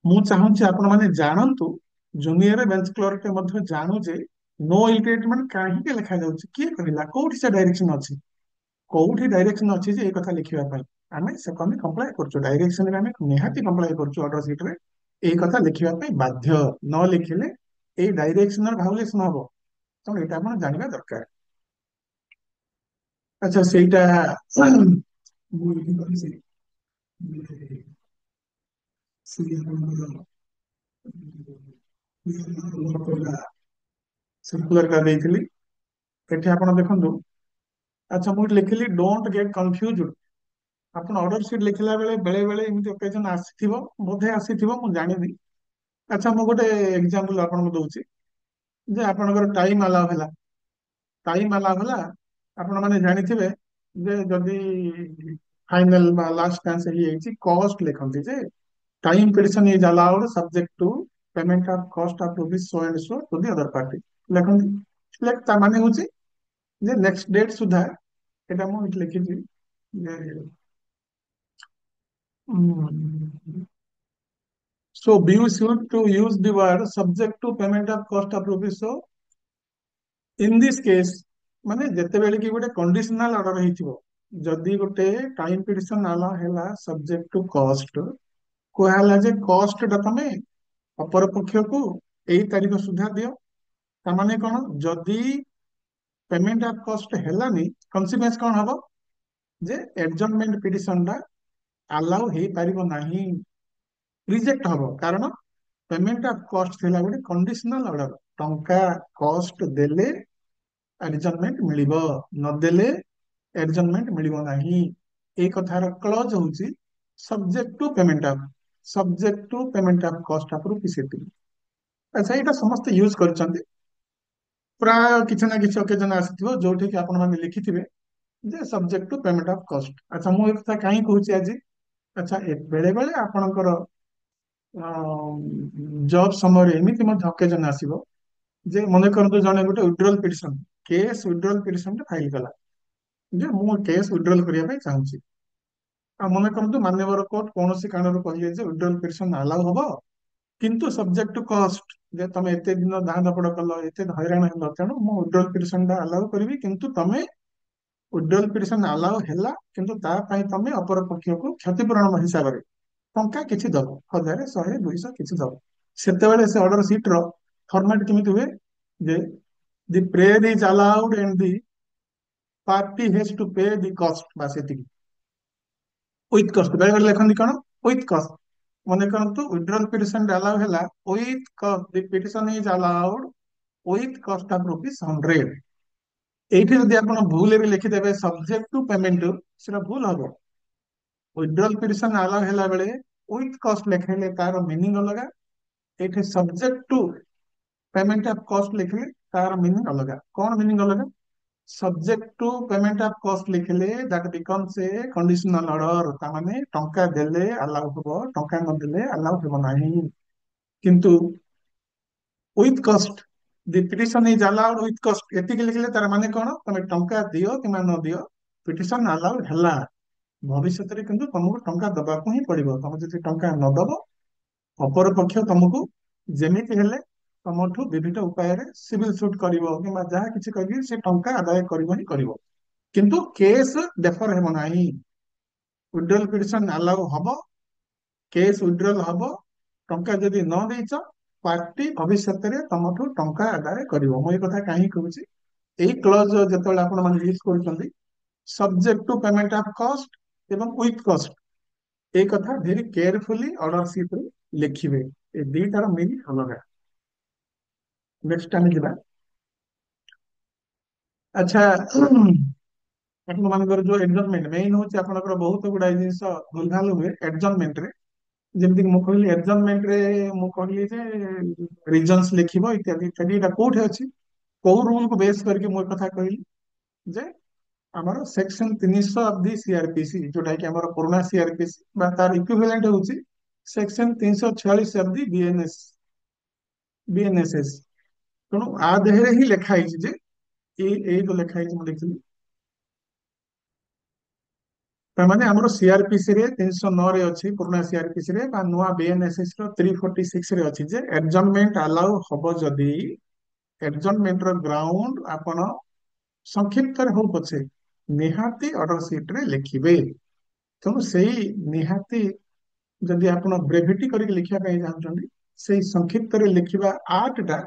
ମୁଁ ଚାହୁଁଛି ଆପଣ ମାନେ ଜାଣନ୍ତୁ, ଜୁନିୟର ବେଞ୍ଚ କ୍ଲର୍କରେ ମଧ୍ୟ ଜାଣୁ ଯେ ନୋ ଇରିଟେଟ୍ ମାନେ କାହିଁକି ଲେଖାଯାଉଛି, କିଏ କହିଲା, କୋଉଠି ସେ ଡାଇରେକ୍ସନ ଅଛି, କୋଉଠି ଡାଇରେକ୍ସନ ଅଛି ଯେ ଏଇ କଥା ଲେଖିବା ପାଇଁ। ଆମେ କମ୍ପ୍ଲାଏ କରୁଛୁ, ଡାଇରେକ୍ସନରେ ଆମେ ନିହାତି କମ୍ପ୍ଲାଏ କରୁଛୁ, ଅର୍ଡର ସିଟରେ ଏଇ କଥା ଲେଖିବା ପାଇଁ ବାଧ୍ୟ। ନ ଲେଖିଲେ ଏଇ ଡାଇରେକ୍ସନର ଭାଉଲେସନ ହବ, ତେଣୁ ଏଇଟା ଆପଣ ଜାଣିବା ଦରକାର। ଆଚ୍ଛା ସେଇଟା ମୁଁ ଏଠି ସେ circular ଟା ଦେଇଥିଲି, ଏଠି ଆପଣ ଦେଖନ୍ତୁ। ଆଚ୍ଛା ମୁଁ ଏଠି ଲେଖିଲି ଡୋଣ୍ଟ ଗେଟ୍ କନଫ୍ୟୁଜ। ଆପଣ ଅର୍ଡର ସିଟ୍ ଲେଖିଲା ବେଳେ ବେଳେ ବେଳେ ଏମିତି ଓକେଜନ ଆସିଥିବ, ବୋଧେ ଆସିଥିବ, ମୁଁ ଜାଣିନି। ଆଚ୍ଛା ମୁଁ ଗୋଟେ ଏକ୍ଜାମ୍ପଲ ଆପଣଙ୍କୁ ଦଉଛି, ଯେ ଆପଣଙ୍କର ଟାଇମ ଆଲାଉ ହେଲା, ଟାଇମ ଆଲାଉ ହେଲା, ଆପଣ ମାନେ ଜାଣିଥିବେ ଯେ ଯଦି ଫାଇନାଲ ବା ଲାଷ୍ଟ ଚାନ୍ସ ହେଇଯାଇଛି, କଷ୍ଟ ଲେଖନ୍ତି ଯେ time petition is allowed subject to payment of cost of rupees so and so to the other party ଲେଖନ୍ତି। ତା ମାନେ ହଉଛି ଯେ ନେକ୍ସଟ ଡେଟ୍ ସୁଦ୍ଧା, এটা ମୁଁ ଏଠି ଲେଖିଛି ଯେ so be sure to use the word subject to payment of cost of rupees so in this case, ମାନେ ଯେତେବେଳେ କି ଗୋଟେ କଣ୍ଡିସନାଲ ଅର୍ଡର ହେଇଥିବ, ଯଦି ଗୋଟେ ଟାଇମ ପିଟିସନ ଆଲା ହେଲା ସବଜେକ୍ଟ ଟୁ କଷ୍ଟ, କୁହାହେଲା ଯେ କଷ୍ଟ ଟା ତମେ ଅପର ପକ୍ଷକୁ ଏଇ ତାରିଖ ସୁଦ୍ଧା ଦିଅ। ତାମାନେ କଣ, ଯଦି ପେମେଣ୍ଟ ଅଫ କଷ୍ଟ ହେଲାନି, କନସିକ୍ୱେନ୍ସ କଣ ହବ, ଯେ ଏଡଜଷ୍ଟମେଣ୍ଟ ପିଟିସନ ଟା ଆଲାଉ ହେଇପାରିବ ନାହିଁ, ରିଜେକ୍ଟ ହବ। କାରଣ ପେମେଣ୍ଟ ଅଫ କଷ୍ଟ ଥିଲା ଗୋଟେ କଣ୍ଡିସନାଲ ଅର୍ଡର, ଟଙ୍କା କଷ୍ଟ ଦେଲେ ଆଡଜଷ୍ଟମେଣ୍ଟ ମିଳିବ, ନଦେଲେ ଆଡଜଷ୍ଟମେଣ୍ଟ ମିଳିବ ନାହିଁ। এই কথাର କ୍ଲଜ ହଉଛି subject to payment of, subject to payment of cost of rupees ଏତିକି। ଆଚ୍ଛା ଏଇଟା ସମସ୍ତେ ୟୁଜ କରିଛନ୍ତି, ପ୍ରାୟ କିଛି ନା କିଛି ଅକେଜନ ଆସିଥିବ ଯୋଉଠି କି ଆପଣ ମାନେ ଲିଖିଥିବେ ଯେ ସବଜେକ୍ଟ ଟୁ ପେମେଣ୍ଟ ଅଫ କଷ୍ଟ। ଆଚ୍ଛା ମୁଁ ଏ କଥା କାହିଁ କହୁଛି ଆଜି, ଆଚ୍ଛା ବେଳେ ବେଳେ ଆପଣଙ୍କର ଜବ ସମୟରେ ଏମିତି ମଧ୍ୟ ଅକେଜନ ଆସିବ ଯେ ମନେ କରନ୍ତୁ ଜଣେ ଗୋଟେ ୱିଡ୍ରଲ ପିଟିସନ, କେସ୍ ୱିଡ୍ରଲ ପିଟିସନ ଫାଇଲ କଲା ଯେ ମୁଁ କେସ୍ ୱିଡ୍ରଲ କରିବା ପାଇଁ ଚାହୁଁଛି। ଆଉ ମନେ କରନ୍ତୁ ମାନ୍ୟବର କୋର୍ଟ କୌଣସି କାରଣରୁ କହିଲେ ଯେ ୱିଡ୍ରଲ ପିଟିସନ ଆଲାଉ ହବ, କିନ୍ତୁ ସବଜେକ୍ଟ ଟୁ କଷ୍ଟ, ଯେ ତମେ ଏତେ ଦିନ ଦାଁ ଦପଡ କଲ, ଏତେ ହଇରାଣ ହେଲ, ତେଣୁ ମୁଁ ୱିଡ୍ରଲ ପିଟିସନ ଟା ଆଲାଉ କରିବି, କିନ୍ତୁ ତମେ ୱିଡ୍ରଲ ପିଟିସନ ଆଲାଉ ହେଲା, କିନ୍ତୁ ତା ପାଇଁ ତମେ ଅପର ପକ୍ଷକୁ କ୍ଷତିପୂରଣ ହିସାବରେ ଟଙ୍କା କିଛି ଦବ, 1000 100 200 କିଛି ଦବ। ସେତେବେଳେ ସେ ଅର୍ଡର ସିଟ ର ଫର୍ମାଟ କେମିତି ହୁଏ, ଯେ the prayer is allowed and the party has to pay the cost, ବାସ୍ ଏତିକି। ୱିଥ କଷ୍ଟ ବେଳେ ବେଳେ ଲେଖନ୍ତି କଣ, ୱିଥ କଷ୍ଟ। ମନେ କରନ୍ତୁ ୱିଡ୍ରଲ ପିଟିସନ ଆଲାଉ ହେଲା, ୱିଥ କଷ୍ଟ ଦି ପିଟିସନ ଇଜ ଆଲାଉଡ ୱିଥ କଷ୍ଟ ଅଫ ରୁପିସ 100। ଏଇଠି ଯଦି ଆପଣ ଭୁଲରେ ବି ଲେଖିଦେବେ ସବଜେକ୍ଟ ଟୁ ପେମେଣ୍ଟ, ସେଟା ଭୁଲ ହବ। ୱିଡ୍ରଲ ପିଟିସନ ଆଲାଉ ହେଲା ବେଳେ ୱିଥ କଷ୍ଟ ଲେଖାଇଲେ ତାର ମିନିଂ ଅଲଗା, ଏଇଠି ସବଜେକ୍ଟ ଟୁ ପେମେଣ୍ଟ ଅଫ କଷ୍ଟ ଲେଖିଲେ ତାର ମିନିଂ ଅଲଗା। କଣ ମିନିଂ ଅଲଗା, ସବଜେକ୍ଟ ଟୁ ପେମେଣ୍ଟ ଅଫ କଷ୍ଟ ଲେଖିଲେ that becomes A conditional order, ତାମାନେ ଟଙ୍କା ଦେଲେ ଆଲାଉ ହବ, ଟଙ୍କା ନଦେଲେ ଆଲାଉ ହେବ ନାହିଁ। କିନ୍ତୁ ୱିଥ କଷ୍ଟ ଦି ପିଟିସନ ଇଜ ଆଲାଉଡ ୱିଥ କଷ୍ଟ ଏତିକି ଲେଖିଲେ ତାର ମାନେ କଣ, ତମେ ଟଙ୍କା ଦିଅ କିମ୍ବା ନ ଦିଅ, ପିଟିସନ ଆଲାଉଡ ହେଲା, ଭବିଷ୍ୟତରେ କିନ୍ତୁ ତମକୁ ଟଙ୍କା ଦବାକୁ ହିଁ ପଡିବ। ତମେ ଯଦି ଟଙ୍କା ନଦବ, ଅପର ପକ୍ଷ ତମକୁ ଯେମିତି ହେଲେ ତମଠୁ ବିଭିନ୍ନ ଉପାୟରେ ସିଭିଲ ସୁଟ କରିବ କିମ୍ବା ଯାହା କିଛି କରିକି ସେ ଟଙ୍କା ଆଦାୟ କରିବ ହିଁ କରିବ, କିନ୍ତୁ କେସ୍ ଡେଫର ହେବ ନାହିଁ। ୱିଡ୍ରଲ ପିଟିସନ ଆଲାଉ ହବ, କେସ୍ ୱିଡ୍ରଲ ହବ, ଟଙ୍କା ଯଦି ନ ଦେଇଛ, ପାର୍ଟି ଭବିଷ୍ୟତରେ ତମଠୁ ଟଙ୍କା ଆଦାୟ କରିବ। ମୁଁ ଏ କଥା କାହିଁକି କହୁଛି, ଏଇ କ୍ଲଜ ଯେତେବେଳେ ଆପଣ ମାନେ ୟୁଜ କରୁଛନ୍ତି, ସବଜେକ୍ଟ ଟୁ ପେମେଣ୍ଟ ଅଫ କଷ୍ଟ ଏବଂ ୱିଥ କଷ୍ଟ, এই କଥା ଭେରି କେୟାରଫୁଲି ଅର୍ଡର ସିଟ୍ ରେ ଲେଖିବେ, ଏ ଦିଟାର ମିନିଂ ଅଲଗା। ନେକ୍ସଟ ଆମେ ଯିବା। ଆଚ୍ଛା ଆପଣ ମାନଙ୍କର ଯୋଉ ଏଡଜଷ୍ଟମେଣ୍ଟ ମେଇନ ହଉଛି, ଆପଣଙ୍କର ବହୁତ ଗୁଡାଏ ଜିନିଷ ଭୁଲଭାଲ ହୁଏ ଏଡଜଷ୍ଟମେଣ୍ଟ ରେ। ଯେମିତି କି ମୁଁ କହିଲି ଏଡଜଷ୍ଟମେଣ୍ଟ ରେ ମୁଁ କହିଲି ଯେ ରିଜନ୍ସ ଲେଖିବ ଇତ୍ୟାଦି ଇତ୍ୟାଦି, ଏଇଟା କୋଉଠି ଅଛି, କୋଉ ରୁଲ କୁ ବେସ୍ କରିକି ମୁଁ ଏ କଥା କହିଲି, ଯେ ଆମର ସେକ୍ସନ 300 ଅଫ ଦି ସିଆରପିସି, ଯୋଉଟା କି ଆମର ପୁରୁଣା ସିଆରପିସି ବା ତାର ଇକ୍ୱିଭାଲେଣ୍ଟ ହଉଛି ସେକ୍ସନ 346 ଅଫ ଦି ବିଏନଏସଏସ। ତେଣୁ ଆ ଦେହରେ ହିଁ ଲେଖା ହେଇଛି ଯେ ଏଇ ଯୋଉ ଲେଖା ହେଇଛି ମୁଁ ଦେଖିଲି, ତାମାନେ ଆମର ସିଆରପିସି ରେ 309 ରେ ଅଛି, ପୁରୁଣା ସିଆରପିସି ରେ ବା ନୂଆ ବିଏନଏସଏସ ର 346 ରେ ଅଛି ଯେ ଏଡଜର୍ନମେଣ୍ଟ ଆଲାଉ ହବ ଯଦି ଏଡଜର୍ନମେଣ୍ଟ ର ଗ୍ରାଉଣ୍ଡ ଆପଣ ସଂକ୍ଷିପ୍ତରେ ହଉ ପଛେ ନିହାତି ଅର୍ଡର ସିଟ ରେ ଲେଖିବେ। ତେଣୁ ସେଇ ନିହାତି, ଯଦି ଆପଣ ବ୍ରେଭିଟି କରିକି ଲେଖିବା ପାଇଁ ଚାହୁଁଛନ୍ତି, ସେଇ ସଂକ୍ଷିପ୍ତରେ ଲେଖିବା ଆର୍ଟ ଟା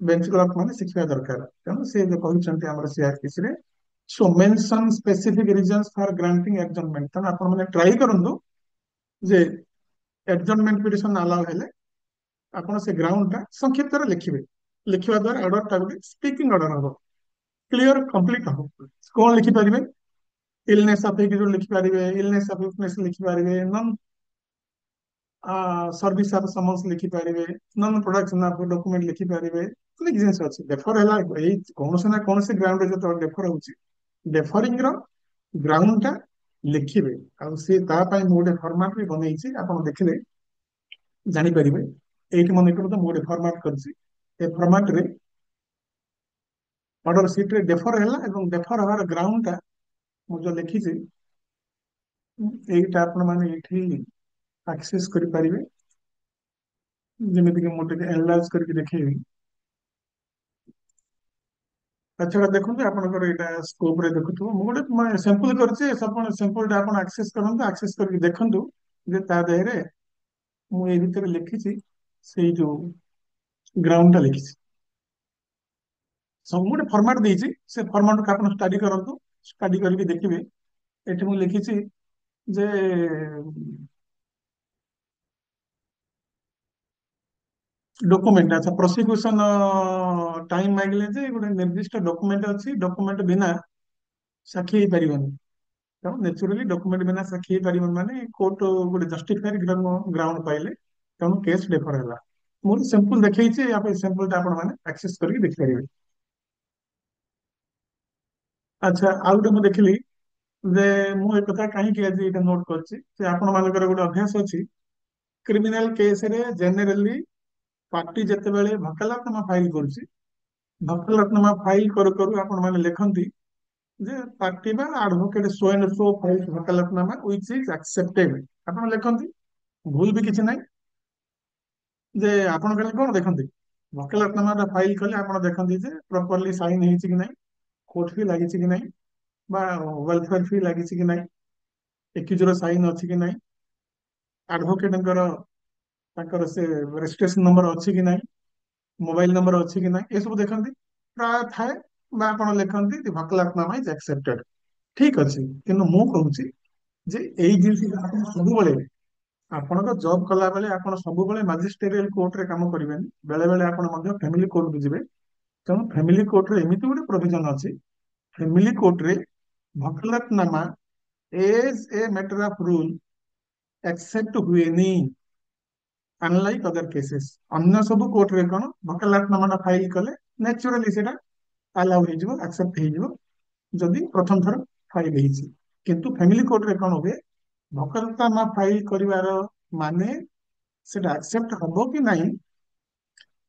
ବେଞ୍ଚ କ୍ଲର୍କ ମାନେ ଶିଖିବା ଦରକାର। ତେଣୁ ସେ ଯୋଉ କହିଛନ୍ତି ଆମର ସିଆରପିସି ରେ, ସୋ ମେନସନ ସ୍ପେସିଫିକ ରିଜନ୍ସ ଫର ଗ୍ରାଣ୍ଟିଂ ଏଡଜର୍ନମେଣ୍ଟ, ତେଣୁ ଆପଣ ମାନେ ଟ୍ରାଇ କରନ୍ତୁ ଯେ ଏଡଜର୍ନମେଣ୍ଟ ପିଟିସନ ଆଲାଉ ହେଲେ ଆପଣ ସେ ଗ୍ରାଉଣ୍ଡ ଟା ସଂକ୍ଷିପ୍ତରେ ଲେଖିବେ। ଲେଖିବା ଦ୍ୱାରା ଅର୍ଡର ଟା ଗୋଟେ ସ୍ପିକିଂ ଅର୍ଡର ହବ, କ୍ଲିୟର କମ୍ପ୍ଲିଟ ହବ। କଣ ଲିଖିପାରିବେ? ଇଲନେସ୍ ଆଫେକ୍ଟ ଲିଖିପାରିବେ, ଇଲନେସ୍ ଅଫ ୱିକନେସ୍ ଲିଖିପାରିବେ, ନନ୍ ସର୍ଭିସ ଅଫ ସମନ୍ସ ଲିଖିପାରିବେ, ନନ୍ ପ୍ରଡକ୍ସନ ଅଫ ଡକୁମେଣ୍ଟ ଲିଖିପାରିବେ। ଅନେକ ଜିନିଷ ଅଛି। ଡେଫର ହେଲା ଏଇ କୌଣସି ନା କୌଣସି ଗ୍ରାଉଣ୍ଡରେ ଯେତେବେଳେ ଡେଫର ହଉଛି, ଡେଫରିଂ ର ଗ୍ରାଉଣ୍ଡ ଟା ଲେଖିବେ। ଆଉ ସେ ତା ପାଇଁ ମୁଁ ଗୋଟେ ଫର୍ମାଟ ବି ବନେଇଛି, ଆପଣ ଦେଖିଲେ ଜାଣିପାରିବେ। ଏଇଠି ମନେ କରନ୍ତୁ ମୁଁ ଗୋଟେ ଫର୍ମାଟ କରିଛି, ଏ ଫର୍ମାଟ ରେ ଅର୍ଡର ସିଟ୍ ରେ ଡେଫର ହେଲା ଏବଂ ଡେଫର ହବାର ଗ୍ରାଉଣ୍ଡ ଟା ମୁଁ ଯୋଉ ଲେଖିଛି, ଏଇଟା ଆପଣ ମାନେ ଏଇଠି ଆକ୍ସେସ କରିପାରିବେ। ଯେମିତିକି ମୁଁ ଟିକେ ଏନଲାର୍ଜ କରିକି ଦେଖେଇବି। ଆଚ୍ଛା ଏଇଟା ଦେଖନ୍ତୁ, ଆପଣଙ୍କର ଏଇଟା ସ୍କୋପ ରେ ଦେଖୁଥିବ। ମୁଁ ଗୋଟେ ମାନେ ସାମ୍ପଲ କରିଛି, ସାମ୍ପଲ ଟା ଆପଣ ଆକ୍ସେସ କରନ୍ତୁ, ଆକ୍ସେସ କରିକି ଦେଖନ୍ତୁ ଯେ ତା ଦେହରେ ମୁଁ ଏଇ ଭିତରେ ଲେଖିଛି ସେଇ ଯୋଉ ଗ୍ରାଉଣ୍ଡ ଟା ଲେଖିଛି। ସବୁ ଗୋଟେ ଫର୍ମାଟ ଦେଇଛି, ସେ ଫର୍ମାଟକୁ ଆପଣ ଷ୍ଟଡି କରନ୍ତୁ। ଷ୍ଟଡି କରିକି ଦେଖିବେ ଏଠି ମୁଁ ଲେଖିଛି ଯେ ଡକୁମେଣ୍ଟ, ଆଚ୍ଛା ପ୍ରସିକ୍ୟୁସନ ଟାଇମ ମାଗିଲେ ଯେ ଗୋଟେ ନିର୍ଦ୍ଦିଷ୍ଟ ଡକୁମେଣ୍ଟ ଅଛି, ଡକୁମେଣ୍ଟ ବିନା ସାକ୍ଷୀ ହେଇପାରିବନି। ତେଣୁ ନ୍ୟାଚୁରାଲି ଡକୁମେଣ୍ଟ ବିନା ସାକ୍ଷୀ ହେଇପାରିବନି, ମାନେ କୋର୍ଟ ଗୋଟେ ଜଷ୍ଟିଫାଇଡ ଗ୍ରାଉଣ୍ଡ ପାଇଲେ, ତେଣୁ କେସ୍ ଡେଫର ହେଲା। ମୁଁ ସିମ୍ପଲ ଦେଖେଇଛି, ସିମ୍ପଲ ଟା ଆପଣ ମାନେ ଆକ୍ସେସ କରିକି ଦେଖିପାରିବେ। ଆଚ୍ଛା ଆଉ ଗୋଟେ ମୁଁ ଦେଖିଲି ଯେ, ମୁଁ ଏ କଥା କାହିଁକି ଆଜି ଏଇଟା ନୋଟ କରିଛି ଯେ ଆପଣ ମାନଙ୍କର ଗୋଟେ ଅଭ୍ୟାସ ଅଛି, କ୍ରିମିନାଲ କେସରେ ଜେନେରାଲି ପାର୍ଟି ଯେତେବେଳେ ଭକାଲତନାମା ଫାଇଲ କରୁଛି, ଭକାଲତନାମା ଫାଇଲ କରୁ କରୁ ଆପଣ ମାନେ ଲେଖନ୍ତି ଯେ ପାର୍ଟି ବା advocate so and so file vakalatnama which is accepted, ଆପଣ ଲେଖନ୍ତି। ଭୁଲ ବି କିଛି ନାହିଁ। ଯେ ଆପଣ ଖାଲି କଣ ଦେଖନ୍ତି, ଭକାଲତନାମା ଟା ଫାଇଲ କଲେ ଆପଣ ଦେଖନ୍ତି ଯେ ପ୍ରପରଲି ସାଇନ ହେଇଛି କି ନାହିଁ, କୋର୍ଟ ଫି ଲାଗିଛି କି ନାହିଁ, ବା ୱେଲଫେୟାର ଫି ଲାଗିଛି କି ନାହିଁ, ଏକ୍ୟୁଜର ସାଇନ ଅଛି କି ନାହିଁ, ଆଡଭୋକେଟଙ୍କର ତାଙ୍କର ସେ ରେଜିଷ୍ଟ୍ରେସନ ନମ୍ବର ଅଛି କି ନାହିଁ, ମୋବାଇଲ ନମ୍ବର ଅଛି କି ନାହିଁ, ଏସବୁ ଦେଖନ୍ତି। ପ୍ରାୟ ଥାଏ ବା ଆପଣ ଲେଖନ୍ତି ଭକାଲତନାମା ଇଜ ଆକ୍ସେପ୍ଟେଡ। ଠିକ ଅଛି, କିନ୍ତୁ ମୁଁ କହୁଛି ଯେ ଏଇ ଜିନିଷ ଆପଣ ସବୁବେଳେ, ଆପଣଙ୍କ ଜବ୍ କଲା ବେଳେ ଆପଣ ସବୁବେଳେ ମାଜିଷ୍ଟ୍ରେରିଆଲ କୋର୍ଟରେ କାମ କରିବେନି, ବେଳେ ବେଳେ ଆପଣ ମଧ୍ୟ ଫ୍ୟାମିଲି କୋର୍ଟକୁ ଯିବେ। ତେଣୁ ଫ୍ୟାମିଲି କୋର୍ଟରେ ଏମିତି ଗୋଟେ ପ୍ରୋଭିଜନ ଅଛି, ଫ୍ୟାମିଲି କୋର୍ଟରେ vakalatnama as a matter of rule accept ହୁଏନି, ଅନଲାଇକ୍ ଅଦର କେସେସ୍। ଅନ୍ୟ ସବୁ କୋର୍ଟରେ କଣ, ଭକାଲତନାମା ଫାଇଲ କଲେ ନ୍ୟାଚୁରାଲି ସେଟା ଆଲାଉ ହେଇଯିବ, ଆକ୍ସେପ୍ଟ ହେଇଯିବ, ଯଦି ପ୍ରଥମ ଥର ଫାଇଲ ହେଇଛି। କିନ୍ତୁ ଫ୍ୟାମିଲି କୋର୍ଟରେ କଣ ହୁଏ, ଭକାଲତନାମା ଫାଇଲ କରିବାର ମାନେ ସେଟା ଆକ୍ସେପ୍ଟ ହବ କି ନାହିଁ,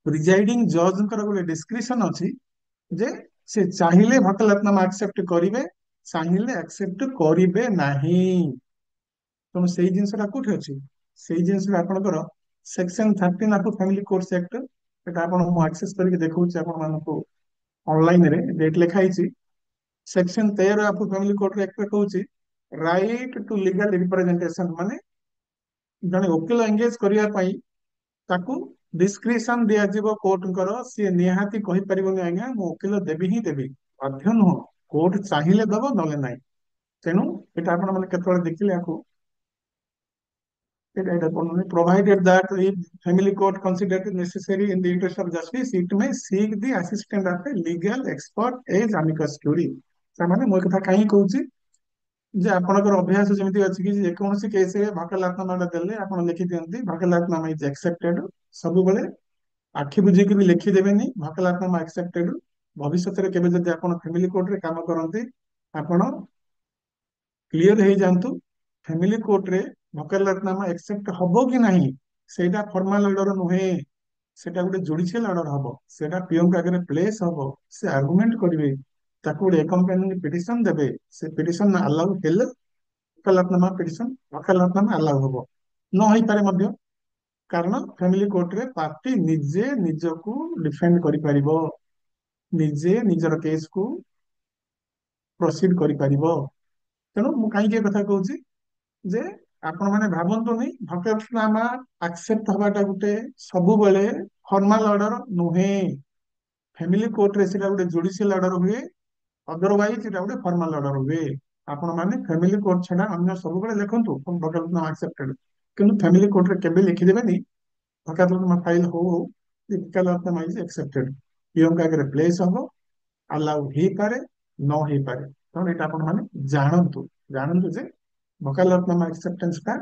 ପ୍ରିଜାଇଡିଂ ଜଜଙ୍କର ଗୋଟେ ଡିସ୍କ୍ରିପସନ ଅଛି ଯେ ସେ ଚାହିଁଲେ ଭକାଲତନାମା ଆକ୍ସେପ୍ଟ କରିବେ, ଚାହିଁଲେ ଆକ୍ସେପ୍ଟ କରିବେ ନାହିଁ। ତେଣୁ ସେଇ ଜିନିଷଟା କୋଉଠି ଅଛି, ସେଇ ଜିନିଷଟା ଆପଣଙ୍କର section 13 of family courts act, ସେଟା ଆପଣ ମୁଁ ଆକ୍ସେସ କରିକି ଦେଖଉଛି ଆପଣ ମାନଙ୍କୁ ଅନଲାଇନରେ, ଡେଟ୍ ଲେଖା ହେଇଛି। ସେକ୍ସନ 13 ଅଫ ଫ୍ୟାମିଲି କୋର୍ଟ ଆକ୍ଟରେ କହୁଛି ରାଇଟ ଟୁ ଲିଗାଲ ରିପ୍ରେଜେଣ୍ଟେସନ, ମାନେ ଜଣେ ଓକିଲ ଏଙ୍ଗେଜ କରିବା ପାଇଁ ତାକୁ ଡିସ୍କ୍ରିପସନ ଦିଆଯିବ କୋର୍ଟଙ୍କର, ସିଏ ନିହାତି କହିପାରିବନି ଆଜ୍ଞା ମୁଁ ଓକିଲ ଦେବି ହିଁ ଦେବି, ବାଧ୍ୟ ନୁହଁ, କୋର୍ଟ ଚାହିଁଲେ ଦବ ନହେଲେ ନାହିଁ। ତେଣୁ ଏଇଟା ଆପଣ ମାନେ କେତେବେଳେ ଦେଖିଲେ ଆକୁ, ଏଇଟା provided that if family court consider it necessary in the interest of justice, it may seek the assistance of a legal expert as amicus curiae। ସେମାନେ ମୁଁ ଏ କଥା କାହିଁ କହୁଛି ଯେ ଆପଣଙ୍କର ଅଭ୍ୟାସ ଯେମିତି ଅଛି କି ଯେକୌଣସି କେସରେ ଭକାଲତନାମା ଦେଲେ ଆପଣ ଲେଖି ଦିଅନ୍ତି ଭକାଲତନାମା ଇଜ ଆକ୍ସେପ୍ଟେଡ। ସବୁବେଳେ ଆଖି ବୁଝିକି ବି ଲେଖିଦେବେନି ଭକାଲତନାମା ଆକ୍ସେପ୍ଟେଡ। ଭବିଷ୍ୟତରେ କେବେ ଯଦି ଆପଣ ଫ୍ୟାମିଲି କୋର୍ଟରେ କାମ କରନ୍ତି, ଆପଣ କ୍ଲିୟର ହେଇଯାଆନ୍ତୁ ଫ୍ୟାମିଲି କୋର୍ଟରେ ଭକାଲତନାମା ଆକ୍ସେପ୍ଟ ହବ କି ନାହିଁ ସେଇଟା ଫର୍ମାଲ ଅର୍ଡର ନୁହେଁ, ସେଟା ଗୋଟେ ଜୁଡିସିଆଲ ଅର୍ଡର ହବ। ସେଟା ପିଓଙ୍କ ଆଗରେ ପ୍ଲେସ୍ ହବ, ସେ ଆର୍ଗୁମେଣ୍ଟ କରିବେ, ତାକୁ ଗୋଟେ ଏକମ୍ପାନିଂ ପିଟିସନ ଦେବେ, ସେ ପିଟିସନ ଆଲାଉ ହେଲେ वकालतनामा पिटिशन वकालतनामा ଆଲାଉ ହବ, ନ ହେଇପାରେ ମଧ୍ୟ। କାରଣ ଫ୍ୟାମିଲି କୋର୍ଟରେ ପାର୍ଟି ନିଜେ ନିଜକୁ ଡିଫେଣ୍ଡ କରିପାରିବ, ନିଜେ ନିଜର କେସକୁ ପ୍ରୋସିଡ କରିପାରିବ। ତେଣୁ ମୁଁ କାହିଁକି ଏ କଥା କହୁଛି ଯେ ଆପଣ ମାନେ ଭାବନ୍ତୁନି ଭକେସନାମା ଆକ୍ସେପ୍ଟ ହବାଟା ଗୋଟେ ସବୁବେଳେ ଫର୍ମାଲ ଅର୍ଡର ନୁହେଁ। ଫ୍ୟାମିଲି କୋର୍ଟରେ ସେଟା ଗୋଟେ ଜୁଡିସିଆଲ ଅର୍ଡର ହୁଏ, ଅଦରୱାଇଜ ଏଟା ଗୋଟେ ଫର୍ମାଲ ଅର୍ଡର ହୁଏ। ଆପଣ ମାନେ ଫ୍ୟାମିଲି କୋର୍ଟ ଛଡା ଅନ୍ୟ ସବୁବେଳେ ଲେଖନ୍ତୁ ଭକେସନାମା ଆକ୍ସେପ୍ଟେଡ, କିନ୍ତୁ ଫ୍ୟାମିଲି କୋର୍ଟରେ କେବେ ଲେଖିଦେବେନି ଭକେସନାମା ଫାଇଲ ହଉ ହଉ ଭକେସନାମା ଇଜ ଆକ୍ସେପ୍ଟେଡ। ପିଓଙ୍କ ଆଗରେ ପ୍ଲେସ୍ ହବ, ଆଲାଉ ହେଇପାରେ, ନ ହେଇପାରେ। ତେଣୁ ଏଇଟା ଆପଣ ମାନେ ଜାଣନ୍ତୁ, ଜାଣନ୍ତୁ ଯେ ଭକାଲତନାମା ଆକ୍ସେପ୍ଟେନ୍ସ ଟା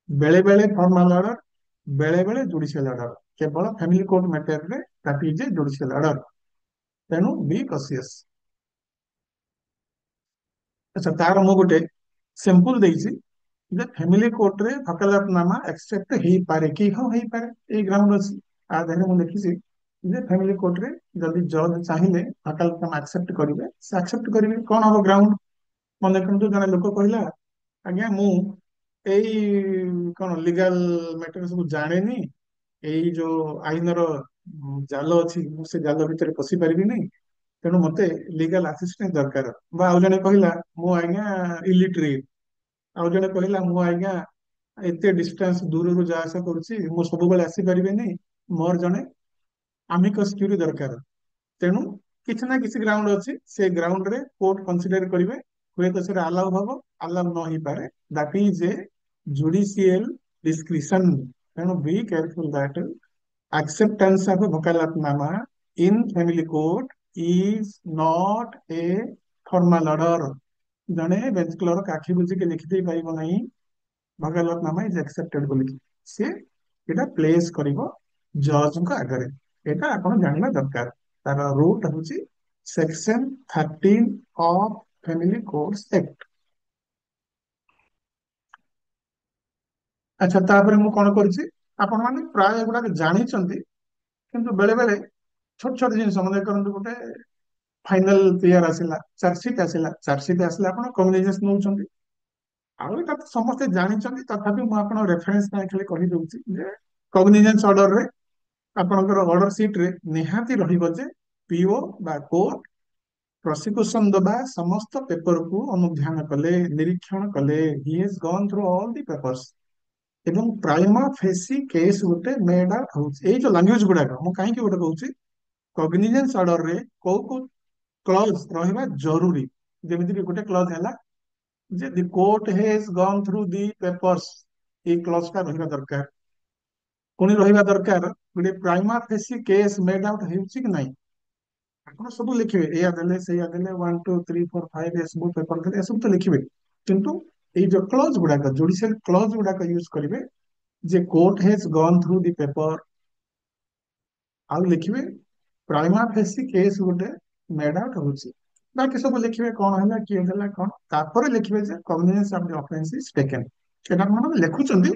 ବେଳେ ବେଳେ ଫର୍ମାଲ ଅର୍ଡର, ବେଳେ ବେଳେ ଜୁଡିସିଆଲ ଅର୍ଡର। କେବଳ ଫ୍ୟାମିଲି କୋର୍ଟ ମ୍ୟାଟରରେ that is a judicial order. ତେଣୁ ବି କସିୟସ୍। ଆଚ୍ଛା, ତାର ମୁଁ ଗୋଟେ ସିମ୍ପଲ ଦେଇଛି ଯେ ଫ୍ୟାମିଲି କୋର୍ଟରେ ଭକାଲତନାମା ଆକ୍ସେପ୍ଟ ହେଇପାରେ କି? ହଁ ହେଇପାରେ, ଏଇ ଗ୍ରାଉଣ୍ଡ ଅଛି। ଆ ଦେହରେ ମୁଁ ଲେଖିଛି ଯେ ଫ୍ୟାମିଲି କୋର୍ଟରେ ଯଦି ଜଜ୍ ଚାହିଁଲେ ଭକାଲତନାମା ଆକ୍ସେପ୍ଟ କରିବେ, ସେ ଆକ୍ସେପ୍ଟ କରିବେ। କଣ ହବ ଗ୍ରାଉଣ୍ଡ? ମନେ ଦେଖନ୍ତୁ, ଜଣେ ଲୋକ କହିଲା ଆଜ୍ଞା ମୁଁ ଏଇ କଣ ଲିଗାଲ ମ୍ୟାଟର ସବୁ ଜାଣେନି, ଏଇ ଯୋଉ ଆଇନର ଜାଲ ଅଛି ମୁଁ ସେ ଜାଲ ଭିତରେ ପଶି ପାରିବିନି, ତେଣୁ ମତେ ଲିଗାଲ ଆସିଷ୍ଟାଣ୍ଟ ଦରକାର। ବା ଆଉ ଜଣେ କହିଲା ମୁଁ ଆଜ୍ଞା ଇଲିଟରେଟ, ଆଉ ଜଣେ କହିଲା ମୁଁ ଆଜ୍ଞା ଏତେ ଡିଷ୍ଟାନ୍ସ ଦୂରରୁ ଯା ଆସା କରୁଛି, ମୁଁ ସବୁବେଳେ ଆସିପାରିବିନି, ମୋର ଜଣେ ଆମିକସ୍ କ୍ୟୁରି ଦରକାର। ତେଣୁ କିଛି ନା କିଛି ଗ୍ରାଉଣ୍ଡ ଅଛି, ସେ ଗ୍ରାଉଣ୍ଡରେ କୋର୍ଟ କନସିଡର କରିବେ, ହୁଏତ ସେଟା ଆଲାଉ ହବ, ଆଲାଉ ନ ହେଇପାରେ। That is a judicial discretion. ତେଣୁ be careful that acceptance of vakalatnama in family court is not a formal order। ଜଣେ ବେଞ୍ଚ କ୍ଲର୍କ ଆଖି ବୁଜିକି ଲେଖିଦେଇ ପାରିବ ନାହିଁ वकालतनामा ଇଜ accepted ବୋଲିକି। ସେ ଏଟା ପ୍ଲେସ୍ କରିବ ଜଜଙ୍କ ଆଗରେ। ଏଟା ଆପଣ ଜାଣିବା ଦରକାର। ତାର ରୁଟ୍ ହଉଛି section 13 of family courts act. ଆଚ୍ଛା, ତାପରେ ମୁଁ କଣ କରିଛି, ଆପଣ ମାନେ ପ୍ରାୟ ଏଗୁଡାକ ଜାଣିଛନ୍ତି, କିନ୍ତୁ ବେଳେ ବେଳେ ଛୋଟ ଛୋଟ ଜିନିଷ ମନେ କରନ୍ତୁ, ଗୋଟେ ଫାଇନାଲ କ୍ଲିୟର ଆସିଲା, ଚାର୍ଜସିଟ୍ ଆସିଲା, ଚାର୍ଜସିଟ୍ ଆସିଲେ ଆପଣ କଗ୍ନିଜେନ୍ସ ନେଉଛନ୍ତି। ଆଉ ଏଟା ତ ସମସ୍ତେ ଜାଣିଛନ୍ତି, ତଥାପି ମୁଁ ଆପଣ ରେଫରେନ୍ସ ପାଇଁ ଖାଲି କହିଦଉଛି ଯେ କଗ୍ନିଜେନ୍ସ ଅର୍ଡରରେ ଆପଣଙ୍କର ଅର୍ଡର ସିଟ ରେ ନିହାତି ରହିବ ଯେ ପିଓ ବା କୋର୍ଟ ପ୍ରସିକ୍ୟୁସନ ଦବା ସମସ୍ତ ପେପରକୁ ଅନୁଧ୍ୟାନ କଲେ, ନିରୀକ୍ଷଣ କଲେ, ହି ହେଜ ଗନ୍ ଥ୍ରୁ ଅଲ ଦି ପେପର୍ସ, ଏବଂ ପ୍ରାଇମା ଫେସି କେସ୍ ଗୋଟେ ମେଡ୍ ଆଉଟ୍ ହଉଛି। ଏଇ ଯୋଉ ଲାଙ୍ଗୁଏଜ ଗୁଡାକ ମୁଁ କାହିଁକି ଗୋଟେ କହୁଛି, କଗ୍ନିଜେନ୍ସ ଅର୍ଡରରେ କୋଉ କୋଉ କ୍ଲଜ ରହିବା ଜରୁରୀ। ଯେମିତି କି ଗୋଟେ କ୍ଲଜ ହେଲା ଯେ ଦି court has gone through the papers, ଏଇ କ୍ଲଜ ଟା ରହିବା ଦରକାର। ପୁଣି ରହିବା ଦରକାର ଗୋଟେ ପ୍ରାଇମା ଫେସି କେସ୍ ମେଡ୍ ଆଉଟ୍ ହେଉଛି କି ନାହିଁ। ଆପଣ ସବୁ ଲେଖିବେ, ଏଇଆ ଦେଲେ ସେଇଆ ଦେଲେ 1 2 3 4 5 ଏସବୁ ପେପର ଦେଲେ, ଏସବୁ ତ ଲେଖିବେ, କିନ୍ତୁ ଏଇ ଯୋଉ କ୍ଲଜ ଗୁଡାକ ଜୁଡିସିଆଲ କ୍ଲଜ ଗୁଡାକ ୟୁଜ କରିବେ ଯେ court has gone through the paper, ଆଉ ଲେଖିବେ ପ୍ରାଇମା ଫେସି କେସ୍ ଗୋଟେ ମେଡ୍ ଆଉଟ୍ ହଉଛି। ବାକି ସବୁ ଲେଖିବେ କଣ ହେଲା, କିଏ ଦେଲା କଣ, ତାପରେ ଲେଖିବେ ଯେ cognizance of the offence is taken. ଏଟା ଆପଣ ଲେଖୁଛନ୍ତି,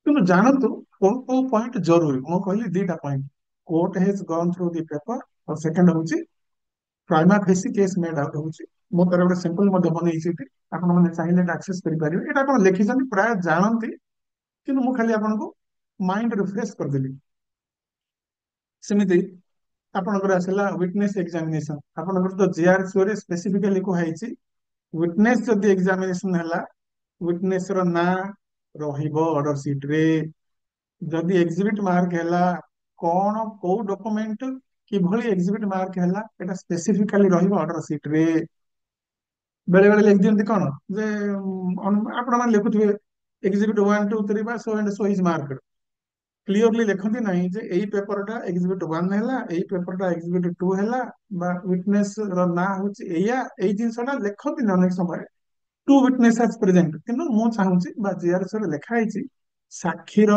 କିନ୍ତୁ ଜାଣନ୍ତୁ କୋଉ କୋଉ ପଏଣ୍ଟ ଜରୁରୀ। ମୁଁ କହିଲି ଦିଟା point, court has gone through the paper, ଆଉ ସେକେଣ୍ଡ ହଉଛି prima facie case made out ହଉଛି। ମୁଁ ତାର ଗୋଟେ ସିମ୍ପଲ ମଧ୍ୟ ବନେଇଛି ଏଠି, ଆପଣ ମାନେ ଚାହିଁଲେ ଏଟା ଆକ୍ସେସ କରିପାରିବେ। ଏଟା ଆପଣ ଲେଖିଛନ୍ତି, ପ୍ରାୟ ଜାଣନ୍ତି, କିନ୍ତୁ ମୁଁ ଖାଲି ଆପଣଙ୍କୁ ମାଇଣ୍ଡ ରିଫ୍ରେଶ କରିଦେଲି। ସେମିତି ଆପଣଙ୍କର ଆସିଲା ୱିଟନେସ୍ ଏକ୍ସାମିନେସନ, ଆପଣଙ୍କର ତ ଜିଆରସିଓ ରେ ସ୍ପେସିଫିକାଲି କୁହାଯାଇଛି ୱିଟନେସ୍ ଯଦି ଏକ୍ସାମିନେସନ ହେଲା, ୱିଟନେସ୍ ର ନାଁ ରହିବ ଅର୍ଡର ସିଟ ରେ। ଯଦି ଏକ୍ସିବିଟ ମାର୍କ ହେଲା, କଣ କୋଉ ଡକୁମେଣ୍ଟ କିଭଳି ଏକ୍ସିବିଟ ମାର୍କ ହେଲା, ଏଟା ସ୍ପେସିଫିକାଲି ରହିବ ଅର୍ଡର ସିଟ ରେ। ବେଳେ ବେଳେ ଲେଖି ଦିଅନ୍ତି କଣ ଯେ ଆପଣ ମାନେ ଲେଖୁଥିବେ ଏକ୍ସିବିଟ 1 2 3 ବା so and so is marked, clearly ଲେଖନ୍ତି ନାହିଁ ଯେ ଏଇ ପେପରଟା ଏକ୍ସିବିଟ 1 ହେଲା, ଏଇ ପେପରଟା ଏକ୍ସିବିଟ 2 ହେଲା, ବା ୱିଟନେସ୍ ର ନାଁ ହଉଛି ଏଇଆ। ଏଇ ଜିନିଷଟା ଲେଖନ୍ତି ନା ଅନେକ ସମୟରେ, ଟୁ ୱିଟନେସ୍ ଆଜ ପ୍ରେଜେଣ୍ଟ। କିନ୍ତୁ ମୁଁ ଚାହୁଁଛି ବା ଜିଆରଏସ ରେ ଲେଖା ହେଇଛି ସାକ୍ଷୀର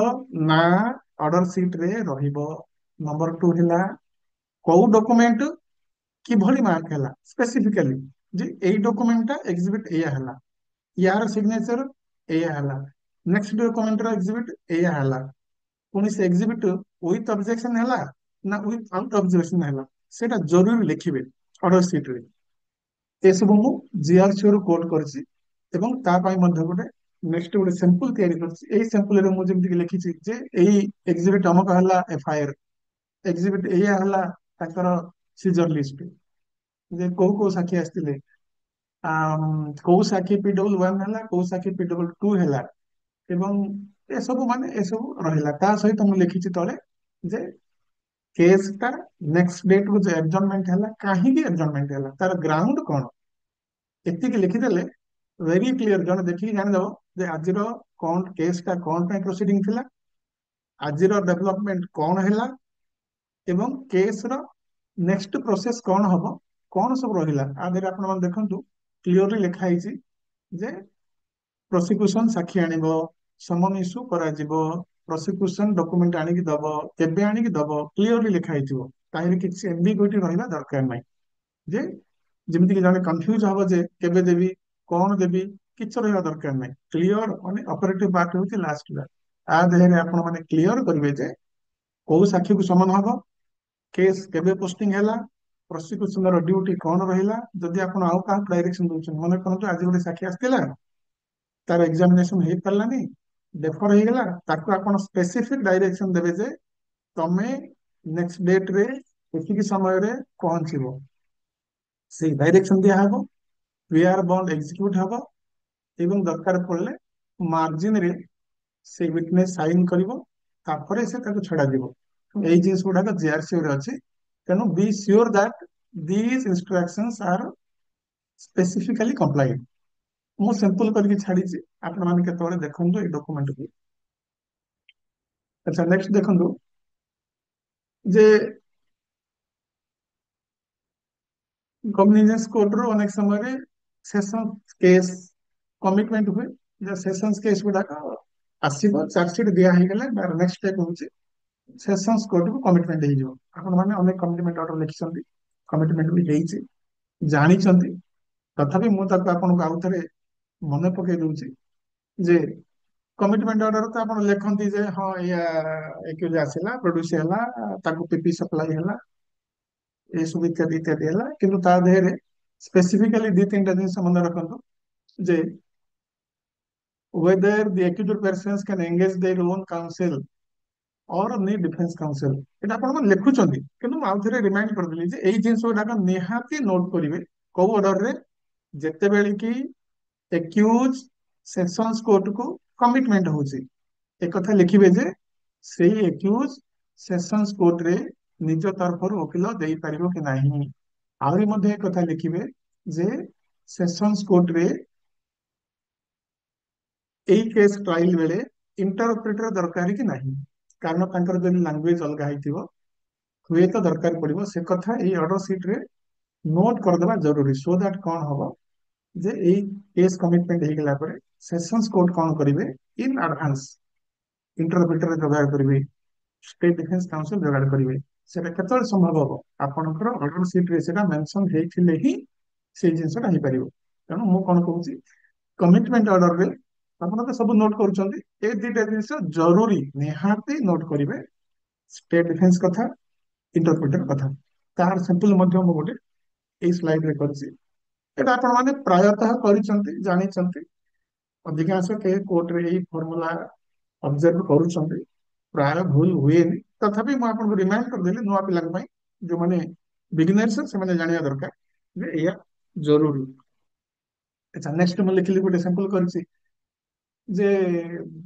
ନାଁ ଅର୍ଡର ସିଟ ରେ ରହିବ। ନମ୍ବର 2 ହେଲା କୋଉ ଡକୁମେଣ୍ଟ କିଭଳି ମାର୍କ ହେଲା, ସ୍ପେସିଫିକାଲି ଯେ ଏଇ ଡକୁମେଣ୍ଟଟା ଏକ୍ସିବିଟ ଏଇଆ ହେଲା, ୟାର ସିଗ୍ନେଚର ଏଇଆ ହେଲା, ନେକ୍ସଟ ଡକୁମେଣ୍ଟର ଏକ୍ସିବିଟ ଏଇଆ ହେଲା, ପୁଣି ସେ ଏକ୍ସିବିଟ ୱିଥ ଅବଜେକ୍ସନ ହେଲା ନା ୱିଥଆଉଟ ଅବଜେକ୍ସନ ହେଲା, ସେଟା ଜରୁରୀ ଲେଖିବେ ଅର୍ଡର ସିଟ ରେ। ଏସବୁ ମୁଁ ଜିଆରସିଓ ରୁ କୋଟ କରିଛି। ଏବଂ ତା ପାଇଁ ମଧ୍ୟ ଗୋଟେ ନେକ୍ସଟ ଗୋଟେ ସାମ୍ପଲ ତିଆରି କରିଛି। ଏଇ ସାମ୍ପଲରେ ମୁଁ ଯେମିତି ଲେଖିଛି ଯେ ଏଇ ଏକ୍ଜିବିଟ ଅମକ ହେଲା ଏଫଆଇଆର, ଏକ୍ଜିବିଟ ଏଇଆ ହେଲା ତାଙ୍କର ସିଜର ଲିଷ୍ଟ, ଯେ କୋଉ କୋଉ ସାକ୍ଷୀ ଆସିଥିଲେ, କୋଉ ସାକ୍ଷୀ P11 ହେଲା, କୋଉ ସାକ୍ଷୀ P22 ହେଲା, ଏବଂ ଏସବୁ ମାନେ ଏସବୁ ରହିଲା। ତା ସହିତ ମୁଁ ଲେଖିଛି ତଳେ ଯେ କେସ୍ ଟା ନେକ୍ସଟ ଡେଟ୍ କୁ ଏଡଜର୍ନମେଣ୍ଟ ହେଲା, କାହିଁକି ଏଡଜର୍ନମେଣ୍ଟ ହେଲା, ତାର ଗ୍ରାଉଣ୍ଡ କଣ। ଏତିକି ଲିଖିଦେଲେ ଭେରି କ୍ଲିୟର, ଜଣେ ଦେଖିକି ଜାଣିଦବ ଯେ ଆଜିର କଣ କେସ୍ ଟା କଣ ପାଇଁ ପ୍ରୋସିଡିଂ ଥିଲା, ଆଜିର ଡେଭଲପମେଣ୍ଟ କଣ ହେଲା, ଏବଂ କେସ୍ ର ନେକ୍ସଟ ପ୍ରୋସେସ କଣ ହବ, କଣ ସବୁ ରହିଲା। ଆ ଦେହରେ ଆପଣ ମାନେ ଦେଖନ୍ତୁ କ୍ଲିୟରଲି ଲେଖା ହେଇଛି ଯେ ପ୍ରୋସିକ୍ୟୁସନ ସାକ୍ଷୀ ଆଣିବ, ସମନ ଇସ୍ୟୁ କରାଯିବ, ପ୍ରୋସିକ୍ୟୁସନ ଡକୁମେଣ୍ଟ ଆଣିକି ଦବ, କେବେ ଆଣିକି ଦବ, କ୍ଲିୟରଲି ଲେଖା ହେଇଥିବ। ତାହିଁରେ କିଛି ଏମ୍ବିଗୁଇଟି ରହିବା ଦରକାର ନାହିଁ, ଯେ ଯେମିତିକି ଜଣେ କନଫ୍ୟୁଜ ହବ ଯେ କେବେ ଦେବି, କଣ ଦେବି, କିଛି ରହିବା ଦରକାର ନାହିଁ। କ୍ଲିୟର ମାନେ ଅପରେଟିଭ ପାର୍ଟ ହଉଛି ଲାଷ୍ଟ। ଆ ଦେହରେ ଆପଣ ମାନେ କ୍ଲିୟର କରିବେ ଯେ କୋଉ ସାକ୍ଷୀକୁ ସମନ ହବ, କେସ୍ କେବେ ପୋଷ୍ଟିଂ ହେଲା, ପ୍ରସିକ୍ୟୁସନର ଡ୍ୟୁଟି କଣ ରହିଲା। ଯଦି ଆପଣ ଆଉ କାହାକୁ ଡାଇରେକ୍ସନ ଦଉଛନ୍ତି, ମନେ କରନ୍ତୁ ଆଜି ଗୋଟେ ସାକ୍ଷୀ ଆସିଥିଲା, ତାର ଏକ୍ସାମିନେସନ ହେଇପାରିଲାନି, ଡେଫର ହେଇଗଲା, ତାକୁ ଆପଣ ସ୍ପେସିଫିକ ଡାଇରେକ୍ସନ ଦେବେ ଯେ ତମେ ନେକ୍ସଟ ଡେଟ ରେ ଏତିକି ସମୟରେ ପହଞ୍ଚିବ। ସେଇ ଡାଇରେକ୍ସନ ଦିଆହବ, ପ୍ରିୟାର ବଣ୍ଡ ଏକ୍ଜିକ୍ୟୁଟ ହବ, ଏବଂ ଦରକାର ପଡ଼ିଲେ ମାର୍ଜିନରେ ସେ ୱିଟନେସ ସାଇନ କରିବ, ତାପରେ ସେ ତାକୁ ଛଡାଯିବ। ଏଇ ଜିନିଷ ଗୁଡାକ ଜିଆରସି ରେ ଅଛି। ତେଣୁ ବି sure that Dwija instructions R specifically କମ୍ପ୍ଲାଇଡ। ମୁଁ ସିମ୍ପଲ କରିକି ଛାଡିଛି, ଆପଣ ମାନେ କେତେବେଳେ ଦେଖନ୍ତୁ ଏଇ ଡକୁମେଣ୍ଟକୁ। ଆଚ୍ଛା ନେକ୍ସଟ ଦେଖନ୍ତୁ ଯେ କମ୍ୟୁନିଜେନ୍ସ କୋର୍ଟରୁ ଅନେକ ସମୟରେ ସେସନ କେସ୍ କମିଟମେଣ୍ଟ ହୁଏ, ଯେ ସେସନ୍ସ କେସ୍ ଗୁଡାକ ଆସିବ, ଚାର୍ଜସିଟ୍ ଦିଆ ହେଇଗଲେ ନେକ୍ସଟ ଷ୍ଟେପ୍ ହଉଛି ସେସନ୍ସ କୋର୍ଟକୁ କମିଟମେଣ୍ଟ ହେଇଯିବ। ଆପଣ ମାନେ ଅନେକ କମିଟମେଣ୍ଟ ଅର୍ଡର ଲେଖିଛନ୍ତି, କମିଟମେଣ୍ଟ ବି ହେଇଛି, ଜାଣିଛନ୍ତି, ତଥାପି ମୁଁ ତାକୁ ଆପଣଙ୍କୁ ଆଉ ଥରେ ମନେ ପକେଇ ଦଉଛି ଯେ କମିଟମେଣ୍ଟ ଅର୍ଡର ତ ଆପଣ ଲେଖନ୍ତି ଯେ ହଁ ଏଇଆ ଏକ୍ୟୁଜ ଆସିଲା, ପ୍ରୋଡ୍ୟୁସ ହେଲା, ତାକୁ ପିପି ସପ୍ଲାଇ ହେଲା, ଏସବୁ ଇତ୍ୟାଦି ଇତ୍ୟାଦି ହେଲା। କିନ୍ତୁ ତା ଦେହରେ ସ୍ପେସିଫିକାଲି ଦି ତିନିଟା ଜିନିଷ ମନେ ରଖନ୍ତୁ ଯେ whether the accused persons can engage their own counsel or need defense counsel। এটা ଆପଣ ମାନେ ଲେଖୁଛନ୍ତି, କିନ୍ତୁ ମୁଁ ଆଉ ଥରେ ରିମାଇଣ୍ଡ କରିଦେଲି ଯେ ଏଇ ଜିନିଷ ଗୁଡାକ ନିହାତି ନୋଟ କରିବେ। କୋଉ ଅର୍ଡରରେ, ଯେତେବେଳେ କି ଏକ୍ୟୁଜ ସେସନ୍ସ କୋର୍ଟକୁ କମିଟମେଣ୍ଟ ହଉଛି, ଏକଥା ଲେଖିବେ ଯେ ସେଇ ଏକ୍ୟୁଜ ସେସନ୍ସ କୋର୍ଟରେ ନିଜ ତରଫରୁ ଓକିଲ ଦେଇପାରିବ କି ନାହିଁ। ଆହୁରି ମଧ୍ୟ ଏକଥା ଲେଖିବେ ଯେ ସେସନ୍ସ କୋର୍ଟରେ ଏଇ କେସ୍ ଟ୍ରାଏଲ ବେଳେ ଇଣ୍ଟରପ୍ରିଟର ଦରକାର କି ନାହିଁ, କାରଣ ତାଙ୍କର ଯଦି ଲାଙ୍ଗୁଏଜ ଅଲଗା ହେଇଥିବ ହୁଏତ ଦରକାର ପଡିବ। ସେ କଥା ଏଇ ଅର୍ଡର ସିଟ ରେ ନୋଟ କରିଦେବା ଜରୁରୀ, ସୋ ଦ୍ୟାଟ କଣ ହବ ଯେ ଏଇ କେସ୍ କମିଟମେଣ୍ଟ ହେଇଗଲା ପରେ ସେସନ୍ସ କୋର୍ଟ କଣ କରିବେ, ଇନ୍ ଆଡଭାନ୍ସ ଇଣ୍ଟରପ୍ରିଟର ଯୋଗାଡ଼ କରିବେ, ଷ୍ଟେଟ ଡିଫେନ୍ସ କାଉନସିଲ ଯୋଗାଡ଼ କରିବେ। ସେଟା କେତେବେଳେ ସମ୍ଭବ ହବ, ଆପଣଙ୍କର ଅର୍ଡର ସିଟ ରେ ସେଟା ମେନସନ ହେଇଥିଲେ ହିଁ ସେଇ ଜିନିଷଟା ହେଇପାରିବ। ତେଣୁ ମୁଁ କଣ କହୁଛି, କମିଟମେଣ୍ଟ ଅର୍ଡରରେ ଆପଣ ତ ସବୁ ନୋଟ କରୁଛନ୍ତି, ଏଇ ଦିଟା ଜିନିଷ ଜରୁରୀ ନିହାତି ନୋଟ କରିବେ, ଷ୍ଟେଟ ଡିଫେନ୍ସ କଥା, ଇଣ୍ଟରପ୍ରିଟର କଥା। ତାହାର ସିମ୍ପଲ ମଧ୍ୟ ମୁଁ ଗୋଟେ ଏଇ ସ୍ଲାଇଡରେ କରିଛି। ଏଇଟା ଆପଣ ମାନେ ପ୍ରାୟତଃ କରିଛନ୍ତି, ଜାଣିଛନ୍ତି, ଅଧିକାଂଶ କେ କୋର୍ଟରେ ଏଇ ଫର୍ମୁଲା ଅବଜର୍ଭ କରୁଛନ୍ତି, ପ୍ରାୟ ଭୁଲ ହୁଏନି। ତଥାପି ମୁଁ ଆପଣଙ୍କୁ ରିମାଇଣ୍ଡ କରିଦେଲି ନୂଆ ପିଲାଙ୍କ ପାଇଁ, ଯୋଉମାନେ ବିଗିନର୍ସ ସେମାନେ ଜାଣିବା ଦରକାର ଯେ ଏଇଆ ଜରୁରୀ। ଆଚ୍ଛା ନେକ୍ସଟ ମୁଁ ଲେଖିଲି ଗୋଟେ ସିମ୍ପଲ କରିଛି ଯେ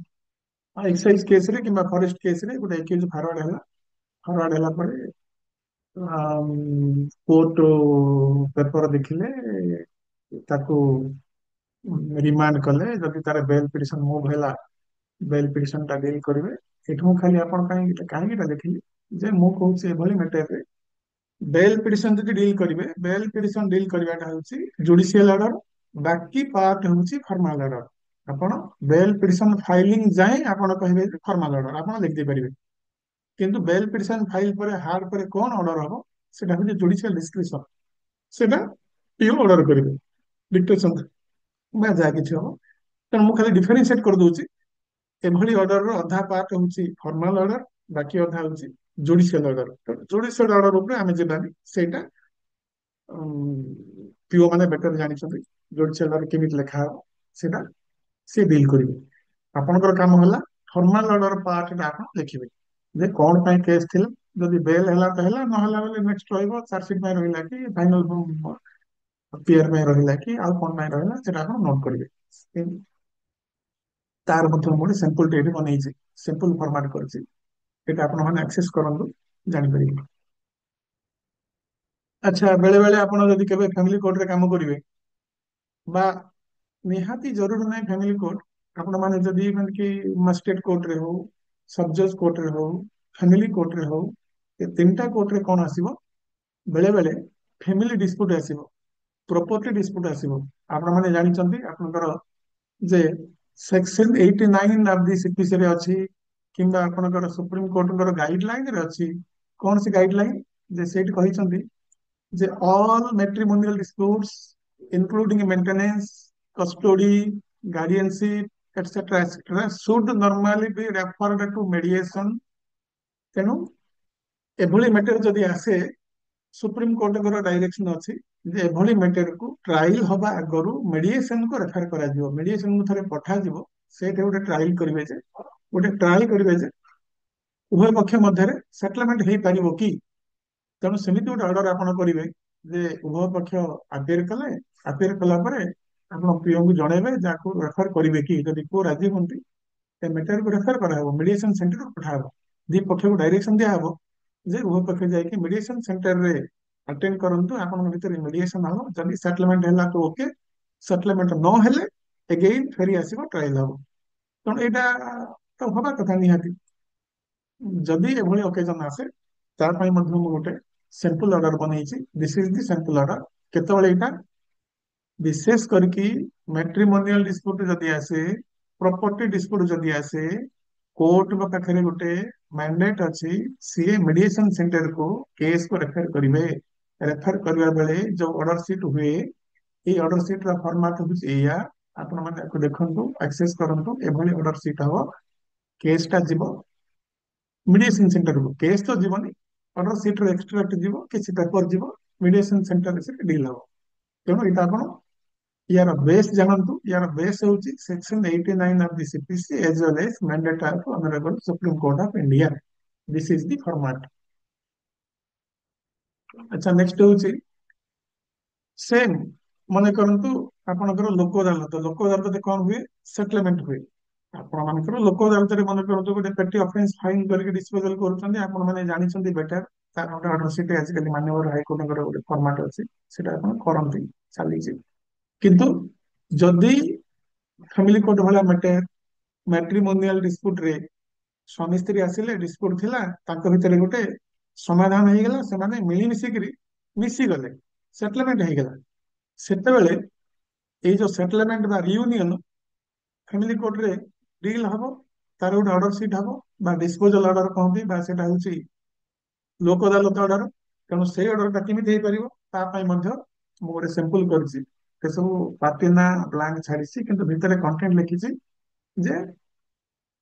ଏକ୍ସାଇଜ କେସରେ କିମ୍ବା ଫରେଷ୍ଟ କେସରେ ଗୋଟେ ଏକ୍ୟୁଜ ଫରୱାର୍ଡ ହେଲା, ଫରୱାର୍ଡ ହେଲା ପରେ କୋର୍ଟ ପେପର ଦେଖିଲେ, ତାକୁ ରିମାଣ୍ଡ କଲେ, ଯଦି ତାର ବେଲ ପିଟିସନ ମୁଭ ହେଲା ବେଲ ପିଟିସନ ଟା ଡିଲ୍ କରିବେ। ଏଠୁ ମୁଁ ଖାଲି ଆପଣ କାହିଁକି ଲେଖିଲି ଯେ ମୁଁ କହୁଛି ଏଭଳି ମ୍ୟାଟରରେ ବେଲ ପିଟିସନ ଯଦି ଡିଲ୍ କରିବେ, ବେଲ ପିଟିସନ ଡିଲ୍ କରିବାଟା ହଉଛି ଜୁଡିସିଆଲ ଅର୍ଡର, ବାକି ପାର୍ଟ ହଉଛି ଫର୍ମାଲ ଅର୍ଡର। ଆପଣ ବେଲ ପିଟିସନ ଫାଇଲିଂ ଯାଏଁ ଆପଣ କହିବେ ଯେ ଫର୍ମାଲ ଅର୍ଡର ଆପଣ ଲେଖିଦେଇ ପାରିବେ, କିନ୍ତୁ ବେଲ ପିଟିସନ ଫାଇଲ ପରେ ହାର୍ଡ ପରେ କଣ ଅର୍ଡର ହବ ସେଟା ହଉଛି ଜୁଡିସିଆଲ ଡିସ୍କ୍ରିପସନ। ସେଟା ପିଓ ଅର୍ଡର କରିବେ, ଡିକ୍ଟେସନ ବା ଯାହା କିଛି ହବ। ତେଣୁ ମୁଁ ଖାଲି ଡିଫରେନ୍ସିଏଟ କରିଦଉଛି, ଏଭଳି ଅର୍ଡରର ଅଧା ପାର୍ଟ ହଉଛି ଫର୍ମାଲ ଅର୍ଡର, ବାକି ଅଧା ହଉଛି ଜୁଡିସିଆଲ ଅର୍ଡର। ଜୁଡିସିଆଲ ଅର୍ଡର ଉପରେ ଆମେ ଯିବାନି, ସେଇଟା ପିଓ ମାନେ ବେଟର ଜାଣିଛନ୍ତି ଜୁଡିସିଆଲ ଅର୍ଡର କେମିତି ଲେଖା ହବ। ସେଟା ସେ ଡିଲ୍ କରିବେ। ଆପଣଙ୍କର କାମ ହେଲା ଫର୍ମାଲ ଅର୍ଡର ପାର୍ଟଟା ଆପଣ ଲେଖିବେ ଯେ କଣ ପାଇଁ କେସ୍ ଥିଲା। ଯଦି ବେଲ୍ ହେଲା ତ ହେଲା, ନହେଲା ବେଲେ ନେକ୍ସଟ ରହିବ ଚାର୍ଜସିଟ୍ ପାଇଁ ରହିଲା କି ଫାଇନାଲ ପିଆର ପାଇଁ ରହିଲା କି ଆଉ କଣ ପାଇଁ ରହିଲା ସେଟା ଆପଣ ନୋଟ୍ କରିବେ। ତାର ମଧ୍ୟ ମୁଁ ଗୋଟେ ସାମ୍ପଲ ଟେ ଏଠି ବନେଇଛି, ସିମ୍ପଲ ଫର୍ମାଟ କରିଛି, ଏଟା ଆପଣ ମାନେ ଆକ୍ସେସ କରନ୍ତୁ, ଜାଣିପାରିବେ। ଆଚ୍ଛା, ବେଳେ ବେଳେ ଆପଣ ଯଦି କେବେ ଫ୍ୟାମିଲି କୋର୍ଟରେ କାମ କରିବେ, ବା ନିହାତି ଜରୁରୀ ନାହିଁ ଫ୍ୟାମିଲି କୋର୍ଟ, ଆପଣ ମାନେ ଯଦି ମାନେ କି ମାଜିଷ୍ଟ୍ରେଟ କୋର୍ଟରେ ହଉ, ସବଜଜ କୋର୍ଟରେ ହଉ, ଫ୍ୟାମିଲି କୋର୍ଟରେ ହଉ, ଏ ତିନିଟା କୋର୍ଟରେ କଣ ଆସିବ, ବେଳେ ବେଳେ ଫ୍ୟାମିଲି ଡିସ୍ପ୍ୟୁଟ ଆସିବ, ପ୍ରପର୍ଟି ଡିସ୍ପ୍ୟୁଟ ଆସିବ। ଆପଣ ମାନେ ଜାଣିଛନ୍ତି ଆପଣଙ୍କର ଯେ ସେକ୍ସନ 89 ଅଫ ଦି ସିପିସି ରେ ଅଛି, କିମ୍ବା ଆପଣଙ୍କର ସୁପ୍ରିମ କୋର୍ଟଙ୍କର ଗାଇଡ ଲାଇନ ରେ ଅଛି। କୌଣସି ଗାଇଡ ଲାଇନ, ଯେ ସେଇଠି କହିଛନ୍ତି ଯେ all matrimonial disputes including maintenance, custody, guardianship, etc., etc., should normally be referred to mediation। ତେଣୁ ଏଭଳି ମ୍ୟାଟର ଯଦି ଆସେ, ସୁପ୍ରିମ କୋର୍ଟଙ୍କର ଡାଇରେକ୍ସନ ଅଛି ଯେ ଏଭଳି ମ୍ୟାଟରକୁ ଟ୍ରାଏଲ ହବା ଆଗରୁ ମେଡିଏସନ କୁ ରେଫର କରାଯିବ, ମେଡିଏସନ କୁ ଥରେ ପଠାଯିବ, ସେଇଠି ଗୋଟେ ଟ୍ରାଏଲ କରିବେ ଯେ, ଗୋଟେ ଟ୍ରାଏଲ କରିବେ ଯେ ଉଭୟ ପକ୍ଷ ମଧ୍ୟରେ ସେଟଲମେଣ୍ଟ ହେଇପାରିବ କି। ତେଣୁ ସେମିତି ଗୋଟେ ଅର୍ଡର ଆପଣ କରିବେ ଯେ ଉଭୟ ପକ୍ଷ ଆପିୟର କଲେ, ଆପିୟର କଲା ପରେ ଆପଣ ପିଓଙ୍କୁ ଜଣେଇବେ, ଯାହାକୁ ରେଫର କରିବେ କି, ଯଦି ପୁଅ ରାଜି ହୁଅନ୍ତି ସେ ମ୍ୟାଟରକୁ ରେଫର କରାହବ, ମିଡିଏସନ ସେଣ୍ଟରକୁ ପଠାହବ। ଦି ପକ୍ଷକୁ ଡାଇରେକ୍ସନ ଦିଆହବ ଯେ ଉଭୟ ପକ୍ଷ ଯାଇକି ମିଡିଏସନ ସେଣ୍ଟରରେ ଆଟେଣ୍ଡ କରନ୍ତୁ, ଆପଣଙ୍କ ଭିତରେ ମିଡିଏସନ ହବ, ଯଦି ସେଟଲମେଣ୍ଟ ହେଲା ତ ଓକେ, ସେଟଲମେଣ୍ଟ ନ ହେଲେ ଏଗେଇନ ଫେରି ଆସିବ, ଟ୍ରାଏଲ ହବ। ତେଣୁ ଏଇଟା ତ ହବା କଥା ନିହାତି। ଯଦି ଏଭଳି ଅକେଜନ ଆସେ, ତା ପାଇଁ ମଧ୍ୟ ମୁଁ ଗୋଟେ ସାମ୍ପଲ ଅର୍ଡର ବନେଇଛି। This is the sample order. କେତେବେଳେ ଏଇଟା, ବିଶେଷ କରିକି ମ୍ୟାଟ୍ରିମୋନିଆଲ ଡିସ୍ପ୍ୟୁଟ ଯଦି ଆସେ, ପ୍ରପର୍ଟି ଡିସ୍ପ୍ୟୁଟ ଯଦି ଆସେ, କୋର୍ଟଙ୍କ ପାଖରେ ଗୋଟେ ମ୍ୟାଣ୍ଡେଟ ଅଛି, ସିଏ ମିଡିଏସନ ସେଣ୍ଟରକୁ କେସକୁ ରେଫର କରିବେ। ରେଫର କରିବା ବେଳେ ଯୋଉ ଅର୍ଡର ସିଟ୍ ହୁଏ, ଏଇ ଅର୍ଡର ସିଟ୍ ର ଫର୍ମାଟ ହଉଛି ଏଇଆ। ଆପଣ ମାନେ ତାକୁ ଦେଖନ୍ତୁ, ଆକ୍ସେସ କରନ୍ତୁ, ଏଭଳି ଅର୍ଡର ସିଟ୍ ହବ। କେସ୍ ଟା ଯିବ ମିଡିଏସନ ସେଣ୍ଟରକୁ, କେସ୍ ତ ଯିବନି, ଅର୍ଡର ସିଟ୍ ର ଏକ୍ସଟ୍ରାକ୍ଟ ଯିବ, କିଛି ପେପର ଯିବ, ମିଡିଏସନ ସେଣ୍ଟରରେ ସେଟା ଡିଲ୍ ହବ। ତେଣୁ ଏଇଟା ଆପଣ ୟାର ବେସ୍ ଜାଣନ୍ତୁ। ୟାର ବେସ୍ ହଉଛି section 89 of the CPC as well as mandate of honourable Supreme Court of India. This is the format. ଆଚ୍ଛା, ନେକ୍ସଟ ହଉଛି ସେମ୍। ମନେ କରନ୍ତୁ ଆପଣଙ୍କର ଲୋକ ଅଦାଲତ, ଲୋକ ଅଦାଲତରେ କଣ ହୁଏ, ସେଟଲମେଣ୍ଟ ହୁଏ। ଆପଣ ମାନଙ୍କର ଲୋକ ଅଦାଲତରେ ମନେ କରନ୍ତୁ ଗୋଟେ ପେଟି ଅଫେନ୍ସ ଫାଇନ କରିକି ଡିସ୍ପୋଜାଲ କରୁଛନ୍ତି, ଆପଣ ମାନେ ଜାଣିଛନ୍ତି ବେଟର, ତାର ଗୋଟେ ଅର୍ଡର ସିଟ୍ ଆଜିକାଲି ମାନ୍ୟବର ହାଇକୋର୍ଟଙ୍କର ଗୋଟେ ଫର୍ମାଟ ଅଛି, ସେଟା ଆପଣ କରନ୍ତି, ଚାଲିଛି। କିନ୍ତୁ ଯଦି ଫ୍ୟାମିଲି କୋର୍ଟ ଭଳିଆ ମ୍ୟାଟର, ମ୍ୟାଟ୍ରିମୋନିଆଲ ଡିସ୍ପ୍ୟୁଟ ରେ ସ୍ୱାମୀ ସ୍ତ୍ରୀ ଆସିଲେ, ଡିସ୍ପ୍ୟୁଟ ଥିଲା, ତାଙ୍କ ଭିତରେ ଗୋଟେ ସମାଧାନ ହେଇଗଲା, ସେମାନେ ମିଳିମିଶିକିରି ମିଶିଗଲେ, ସେଟଲମେଣ୍ଟ ହେଇଗଲା, ସେତେବେଳେ ଏଇ ଯୋଉ ସେଟଲମେଣ୍ଟ ବା ରିୟୁନିୟନ ଫ୍ୟାମିଲି କୋର୍ଟରେ ଡିଲ୍ ହବ, ତାର ଗୋଟେ ଅର୍ଡର ସିଟ୍ ହବ, ବା ଡିସ୍ପୋଜାଲ ଅର୍ଡର କହନ୍ତି, ବା ସେଟା ହଉଛି ଲୋକ ଅଦାଲତ ଅର୍ଡର। ତେଣୁ ସେଇ ଅର୍ଡରଟା କେମିତି ହେଇପାରିବ, ତା ପାଇଁ ମଧ୍ୟ ମୁଁ ଗୋଟେ ସିମ୍ପଲ କରିଛି। ସେସବୁ ପାର୍ଟି ନା ବ୍ଲାଙ୍କ ଛାଡିଛି, କିନ୍ତୁ ଭିତରେ କଣ୍ଟେଣ୍ଟ ଲେଖିଛି ଯେ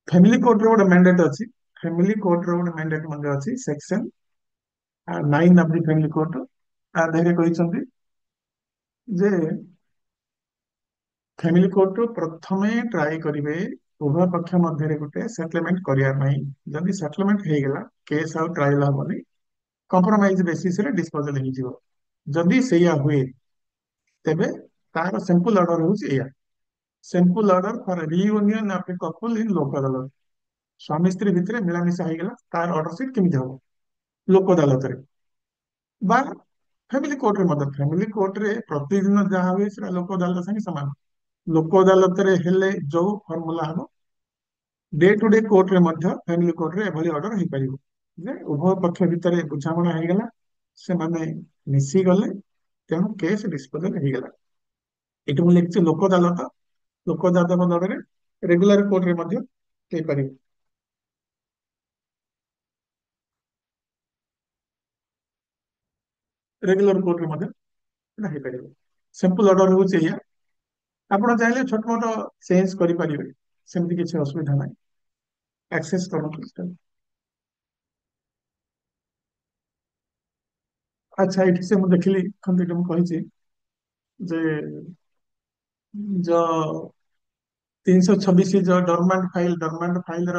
ଫ୍ୟାମିଲି କୋର୍ଟର ଗୋଟେ ମ୍ୟାଣ୍ଡେଟ ଅଛି, ଫ୍ୟାମିଲି କୋର୍ଟର ଗୋଟେ ମ୍ୟାଣ୍ଡେଟ ମଧ୍ୟ ଅଛି, section 9 of the family court. ତା ଦେହରେ କହିଛନ୍ତି ଯେ ଫ୍ୟାମିଲି କୋର୍ଟ ପ୍ରଥମେ ଟ୍ରାଏ କରିବେ ଉଭୟ ପକ୍ଷ ମଧ୍ୟରେ ଗୋଟେ ସେଟଲମେଣ୍ଟ କରିବା ପାଇଁ। ଯଦି ସେଟଲମେଣ୍ଟ ହେଇଗଲା, କେସ୍ ଆଉ ଟ୍ରାଏଲ ହବନି, କମ୍ପ୍ରମାଇଜ ବେସିସରେ ଡିସ୍ପୋଜାଲ ହେଇଯିବ। ଯଦି ସେଇଆ ହୁଏ, ତେବେ ତାର ସିମ୍ପଲ ଅର୍ଡର ହଉଛି ଏଇଆ। Simple order for reunion of a couple in Lok Adalat. ସ୍ୱାମୀ ସ୍ତ୍ରୀ ଭିତରେ ମିଳାମିଶା ହେଇଗଲା, ତାର ଅର୍ଡର ସିଟ୍ କେମିତି ହବ, ଲୋକ ଅଦାଲତରେ ବା ଫ୍ୟାମିଲି କୋର୍ଟରେ ମଧ୍ୟ। ଫ୍ୟାମିଲି କୋର୍ଟରେ ପ୍ରତିଦିନ ଯାହା ହୁଏ ସେଟା ଲୋକ ଅଦାଲତ ସାଙ୍ଗେ ସମାନ। ଲୋକ ଅଦାଲତରେ ହେଲେ ଯୋଉ ଫର୍ମୁଲା ହବ, ଡେ ଟୁ ଡେ କୋର୍ଟରେ ମଧ୍ୟ ଫ୍ୟାମିଲି କୋର୍ଟରେ ଏଭଳି ଅର୍ଡର ହେଇପାରିବ ଯେ ଉଭୟ ପକ୍ଷ ଭିତରେ ବୁଝାମଣା ହେଇଗଲା, ସେମାନେ ମିଶିଗଲେ, ତେଣୁ କେସ୍ ଡିସ୍ପୋଜାଲ ହେଇଗଲା। ଏଠି ମୁଁ ଲେଖିଛି ଲୋକ ଅଦାଲତ। ଲୋକ ଅଦାଲତ ବଦଳରେ ରେଗୁଲାର କୋର୍ଟରେ ମଧ୍ୟ ହେଇପାରିବ। ରେଗୁଲାର କୋର୍ଟରେ ମଧ୍ୟ ଏଟା ହେଇପାରିବ। ସିମ୍ପଲ ଅର୍ଡର ହଉଛି ଏଇଆ। ଆପଣ ଚାହିଁଲେ ଛୋଟ ମୋଟ ଚେଞ୍ଜ କରିପାରିବେ, ସେମିତି କିଛି ଅସୁବିଧା ନାହିଁ। ଆକ୍ସେସ କରନ୍ତୁ। ଆଚ୍ଛା, ଏଠି ସେ ମୁଁ ଦେଖିଲି, ଏଠି ମୁଁ କହିଛି ଯେ 326 जो डरमांट फाइल ର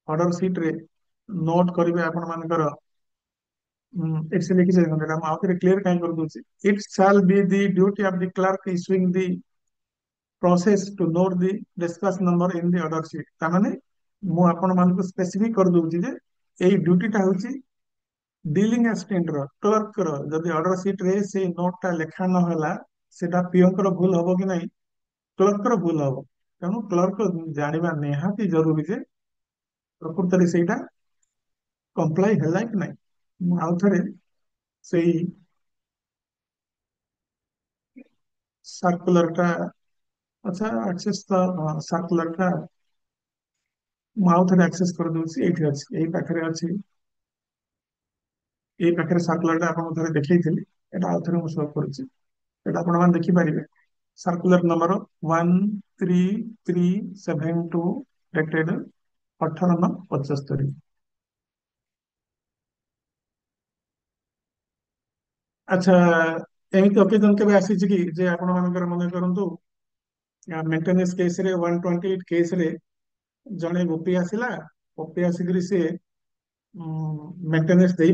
ऑर्डर सीट रे नोट करिवे आपण मानकर एट से लिखि देखो एटा आउ थे क्लियर काई कर दूची it shall be the duty of the clerk issuing the process to note the discuss number in the order sheet ता माने मु आपण मानक स्पेसिफिक कर दूची जे एई ड्यूटी टा होची डीलिंग असिस्टेंट रो क्लर्क रो जदि ऑर्डर सीट रे से नोट टा लेखा न होला सेटा पियंकर भूल हबो कि नहीं क्लर्क रो भूल हबो तेणु क्लर्क जानिबा निहाती जरूरी जे प्रकृत रे सेटा कंप्लाई ହେଲା कि नहीं ମୁଁ ଆଉ ଥରେ ସେଇ सर्कुलर टा अच्छा एक्सेस तो सर्कुलर टा ମୁଁ ଆଉ ଥରେ ଆକ୍ସେସ କରିଦଉଛି ଏଇଠି ଅଛି ଏଇ ପାଖରେ ଅଛି ଏଇ ପାଖରେ सर्कुलर ଟା ଆପଣଙ୍କୁ ଥରେ ଦେଖେଇଥିଲି ଏଟା ଆଉ ଥରେ ମୁଁ ଶୋ କରୁଛି ଏଟା ଆପଣ ମାନେ ଦେଖିପାରିବେ सर्कुलर नंबर 13372 ଡେଟେଡ 18/9/75 ଆଚ୍ଛା ଏମିତି ଅକେଜନ କେବେ ଆସିଛି କି ଯେ ଆପଣ ମାନଙ୍କର ମନେ କରନ୍ତୁ मेंटेनेंस केस रे 128 केस रे जड़े ओपी आसला ओपी आसिक सी मेंटेनेंस दे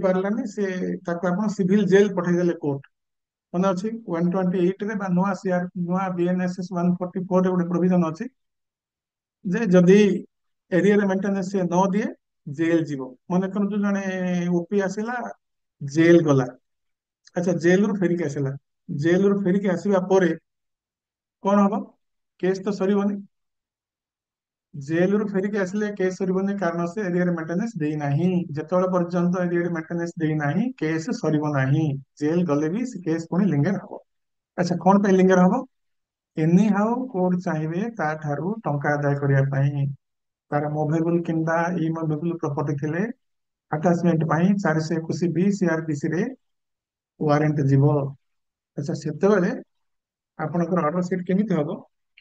पारलानी से ताको आपण सिविल जेल पठेदेले कोर्ट मन अच्छी 128 रे बा नुआ सीआर नुआ बीएनएसएस 144 रे गोटे प्रोविजन अच्छी जे जदि एरिया रे मेंटेनेंस से न दिए जेल जीवो मन करंतु जने ओपी आसला जेल गला अच्छा जेल रु फेरिक आसला जेल रु फेरिक आसीबा परे कौन हम केस तो सरीबनी जेल रु फेरिक आसिले केस सरीबनी कारण से एरिया मेंटेनेंस देई नाही जेतोळे पर्यंत एरिया मेंटेनेंस देई नाही केस सरीब नाही जेल गले भी से केस पुणी लिंगर हबो अच्छा कौन पे लिंगर हबो एनी हाउ कोर्ट चाहिए ता ठारू टंका आदाय करिया पई तार मोभेबल किंबा इमोभेबल प्रॉपर्टी थिले अटैचमेंट पई 421 बी सीआरपीसी रे वारंट जीवो अच्छा सेतेबेले आपनकर ऑर्डर सीट केमिति हबो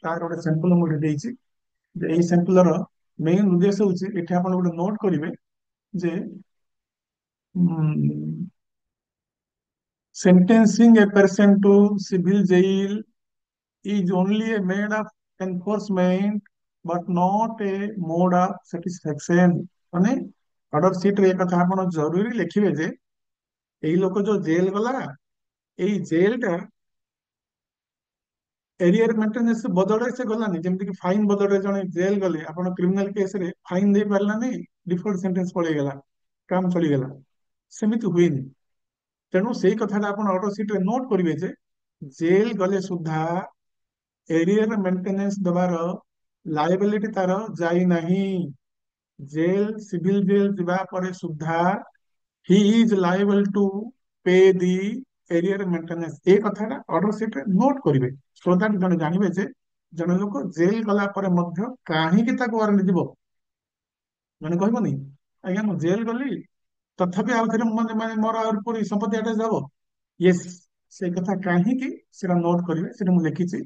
तार गोटे सैंपल मुझे देइछि जे एई सैंपल रो मेन उद्देश्य होछि एठी आपण गोटे नोट करिवे जे sentencing a person to civil jail is only a mode of enforcement but not a mode of satisfaction माने ऑर्डर सीट रे कथा आपण जरूरी लिखिबे जे एई लोक जो जेल गला एई जेल टा एरियर मेंटेनेंस बदले से गलानी जेमति कि फाइन बदले जने जेल गले आपण क्रिमिनल केस रे फाइन दे पारलानी डिफॉल्ट सेंटेंस पड़े गला काम चली गला सेमिति हुइनी तेणु सेई कथाटा आपण ऑर्डर सीट रे नोट करिवे जे जेल गले सुधा एरियर मेंटेनेंस दबार लायबिलिटी तार जाई नहीं जेल सिविल जेल दिबा परे सुधा ही इज लायबल टू पे दी एरियर मेंटेनेंस ए कथाटा ऑर्डर सीट रे नोट करिवे सो दैट जने जानिबे जे जने लोक जेल गला परे मध्य काहे कि ताको वारंट दिबो जने कहबोनी आज्ञा मु जेल गली तथापि आउ थे माने मोर आउर पूरी संपत्ति अटैच हबो यस से कथा काहे कि सेरा नोट करिवे सेटा मु लिखिछि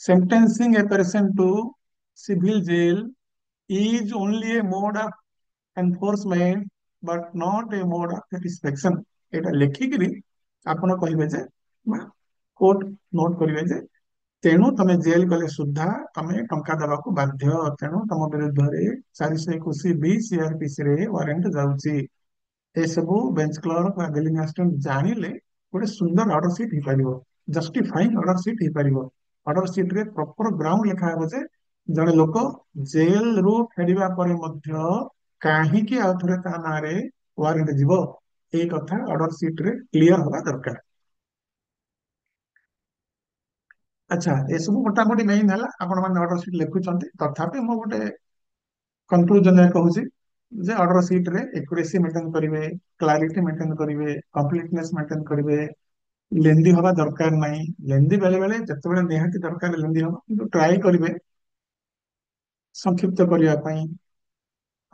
sentencing a person to civil jail is only a mode of enforcement but not a mode of satisfaction एटा लेखिकरी आपण कहिबे जे कोर्ट नोट करिवे जे तेणु तमे जेल गले सुधा तमे टंका दबाको बाध्य तेणु तम विरुद्ध रे 421 बी सीआरपीसी रे वारंट जाउची ए सबु बेंच क्लर्क वा बिलिंग असिस्टेंट जानिले गोटे सुंदर ऑर्डर सीट ही पारिबो जस्टिफाइंग ऑर्डर सीट ही पारिबो ऑर्डर सीट रे प्रॉपर ग्राउंड लिखा हो जे जने लोक जेल रु फेरिबा परे मध्य काहे कि आ थरे ता नारे वारंट जीवो ए कथा ऑर्डर सीट रे क्लियर होगा दरकार अच्छा ए सब मोटामोटी मेन है आपण माने ऑर्डर सीट लिखुचंती तथापि मो गोटे कंक्लूजन रे कहूची जे ऑर्डर सीट रे एक्यूरेसी मेंटेन करिवे क्लैरिटी मेंटेन करिवे कंप्लीटनेस मेंटेन करिवे लेंदी हवा दरकार नहीं लेंदी बेले बेले जते बेले निहाती दरकार लेंदी हवा किंतु ट्राई करिवे संक्षिप्त करिया पई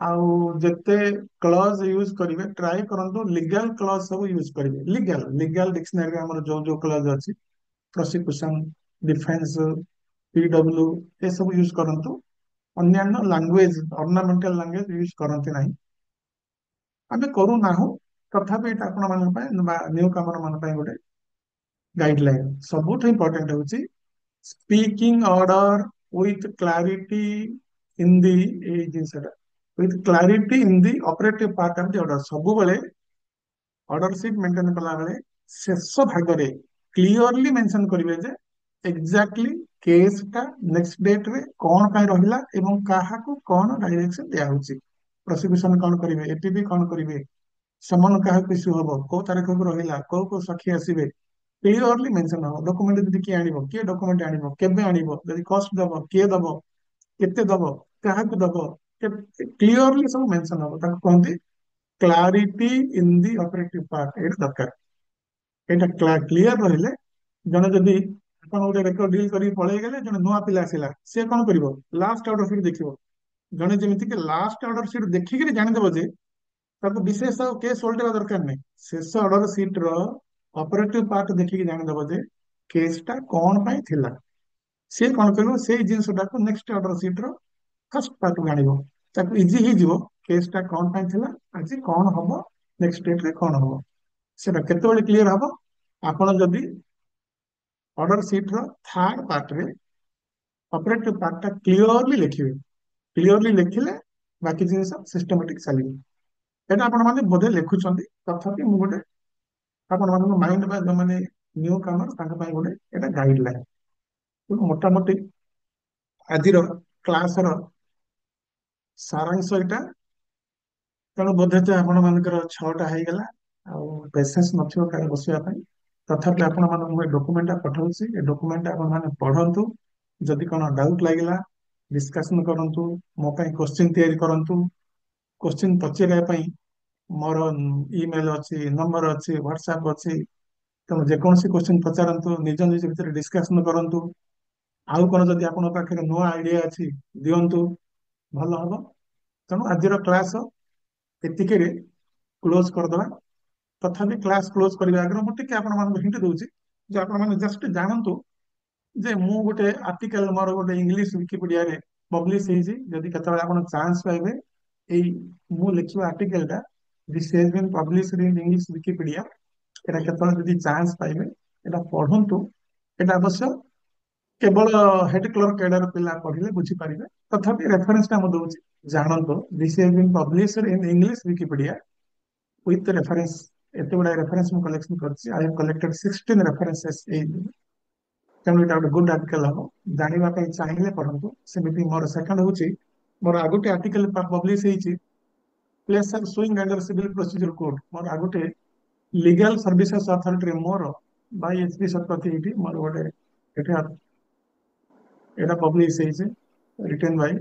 आउ जते क्लॉज यूज करिवे ट्राई करंतु लीगल क्लॉज सब यूज करिवे लीगल लीगल डिक्शनरी रे हमर जो क्लॉज अछि प्रोसिक्यूशन डिफेंस पीडब्ल्यू ये सब यूज करंतु अन्यान्य लैंग्वेज ऑर्नामेंटल लैंग्वेज यूज करंती नहीं आमे करू नाहु तथापि एटा आपण मान न्यू कमर मान गोटे गाइडलाइन सबुठ इंपोर्टेंट होची speaking order with clarity in the जिनसा with clarity in the operative part of the order सब बेले ऑर्डर सीट मेंटेन कला बेले शेष भागरे क्लियरली मेंशन करिवे जे एग्जैक्टली केस टा नेक्स्ट डेट रे कौन ପାଇଁ ରହିଲା ଏବଂ କାହାକୁ କଣ डायरेक्शन दिया होची प्रोसिक्यूशन कौन करिवे एटीपी कौन करिवे समन काहाକୁ इश्यू हबो को तारीख को ରହିଲା को साक्षी आसीबे क्लियरली मेंशन हो डॉक्यूमेंट जदी किए आनिबो किए डॉक्यूमेंट आनिबो केबे आनिबो जदी कॉस्ट दबो किए दबो केते दबो काहाକୁ दबो क्लियरली सब मेंशन हो ताको कहंती clarity in the operative part एटा दरकार एटा क्लियर रहिले जने जदी आपण गोटे रेकर्ड डील करी पळेइ गेले जने नुआ पिला आसिला से कोन करिवो लास्ट ऑर्डर शीट देखिवो जने जेमिति के लास्ट ऑर्डर शीट देखि के जानि देबो जे ताको विशेष ଆଉ केस ओल्टेवा दरकार नै शेष ऑर्डर शीट रो ऑपरेटिव पार्ट देखि के जानि देबो जे केस टा कोन पई थिला से कोन करबो से जिंसटा को next order sheet row first part जानिबो ताको इजी ही जीवो केस टा कोन पई थिला आज कोन हबो नेक्स्ट डेट रे कोन हबो सेटा केते बेले क्लियर हबो आपण जदी ऑर्डर शीट रो थर्ड पार्ट रे ऑपरेटिव पार्ट टा क्लियरली लिखिबे क्लियरली लिखिले बाकी जिनिस सिस्टमैटिक चलिबो एटा आपण माने बोधे लिखुचंदी तथापि मु गोटे आपण माने माइंड बा जो माने न्यू कमर ताका पई गोटे एटा गाइडलाइन मोटा मोटी आजिर क्लास रो सारांश एटा तेणु बोधे तो आपण मानकर 6टा हो गला आ पेशेंस नथियो काहे बसिया पई तथापि आपण माने मु डॉक्यूमेंट पठाउछि ए डॉक्यूमेंट आपण माने पढंतु जदि कोनो डाउट लागिला डिस्कशन करंतु मो पई क्वेश्चन तैयारी करंतु क्वेश्चन पचेरा पई मोर ईमेल अच्छी नंबर अच्छी व्हाट्सएप अच्छी तेणु जेकोसी क्वेश्चन पचारतु निज निज भितर डिस्कशन करंतु आउ कोन जदि आपण पाखरे नुआ आइडिया अछि दियंतु भलो हबो तेणु आजिर क्लास एतिके क्लोज कर दबा तथापि क्लास क्लोज करबा आगर मु टिके आपण मान हिंट दोछि जे आपण मान जस्ट जानंतु जे मु गोटे आर्टिकल मोर गोटे इंग्लिश विकिपीडिया रे पब्लिश हेजी जदि केतबे आपण चांस पाइबे ए मु लिखिबा आर्टिकल टा this has been published in English Wikipedia एटा केतबे जदि चांस पाइबे एटा पढंतु एटा अवश्य केवल हेड क्लर्क कैडर पिला पढ़िले बुझी पारिबे तथापि रेफरेंस टा मु दोछि जानंतु this has been published in English Wikipedia with reference एते बडा रेफरेंस मु कलेक्शन करछि आई हैव कलेक्टेड 16 रेफरेंसेस ए तेणु एटा गोटे गुड आर्टिकल हम जानिबा पई चाहिले पढंतु सेमिति मोर सेकंड होछि मोर आगोटे आर्टिकल पब्लिश हेछि place of suing under civil procedure code मोर आगोटे लीगल सर्विसेज अथॉरिटी रे मोर बाय एचपी शतपथी एटी मोर गोटे एटा एटा पब्लिश हेछि रिटन बाय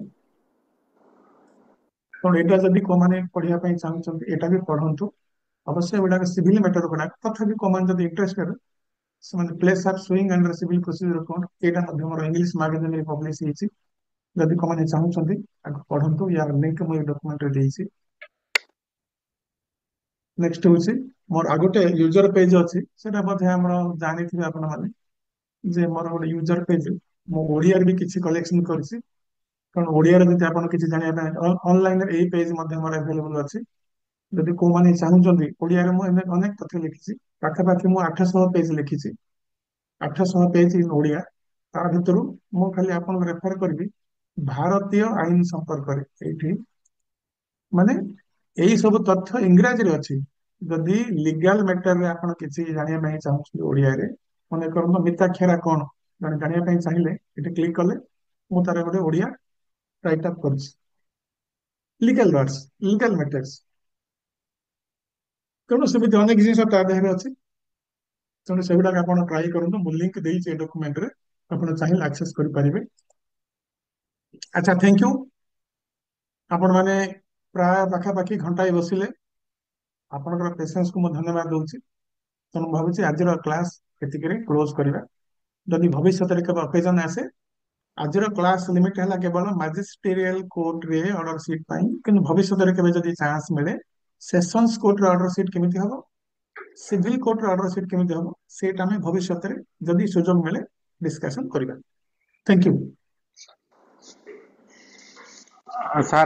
तो एटा जदि को माने पढिया पई चाहछन एटा भी पढंतु अवश्य एटा सिविल मैटर गुडा तथापि को माने जदि इंटरेस्टेड से place of suing under civil procedure code एटा मध्य मोर इंग्लिश मैगजीन रे पब्लिश हेछि जदि को माने चाहछन आग पढंतु यार लिंक मो डॉक्यूमेंट रे देछि नेक्स्ट होछि मोर आगोटे यूजर पेज अछि सेटा बोधे हमर जानि थिबे आपण माने जे मोर गोटे यूजर पेज मो ओडिया रे भी किछि कलेक्शन करछि कारण ओडिया रे जदि आपण किछि जानिया पय ऑनलाइन रे ए पेज मध्य मोर अवेलेबल अछि जदि को माने चाहछन ओडिया रे मो अनेक तथ्य लिखिछि पाखा पाखी मु 800 पेज लिखिछि 800 पेज इन ओडिया ता भितरु मु खाली आपन रेफर करबी भारतीय आईन संपर्क रे एठी माने एई सब तथ्य इंग्रजी रे अछि जदि लीगल मैटर रे आपण किछि जानिया पय चाहछन ओडिया रे मने करन मिताक्षरा कोन जने जानिया पय चाहिले एठी क्लिक करले मु तारे गोटे ओडिया राइट अप करछि लीगल वर्ड्स लीगल मैटर्स तेणु सेମିତି अनेक जिनिस ता देहरे अछि तेणु सेगुडा आपण ट्राई करନ୍ତୁ मु लिंक देइछि ए डॉक्यूमेंट रे आपण चाहिले एक्सेस करि परिबे अच्छा थैंक यू आपण माने प्राय पाखा पाखी घंटाए बसिले आपनकर पेशेंस को मु धन्यवाद दउछि तेणु भाबुछि आजिर क्लास एतिकरे क्लोज करिवा जदि भविष्य रे केबे ओकेजन आसे आजिर क्लास लिमिट हला केवल मैजिस्ट्रियल कोर्ट रे ऑर्डर शीट पई किन भविष्य रे केबे जदि चांस मिले सेशंस कोर्ट रे ऑर्डर शीट केमिति हबो सिविल कोर्ट रे ऑर्डर शीट केमिति हबो सेटा में भविष्य रे जदि सुजोग मिले डिस्कशन करिवा थैंक यू सर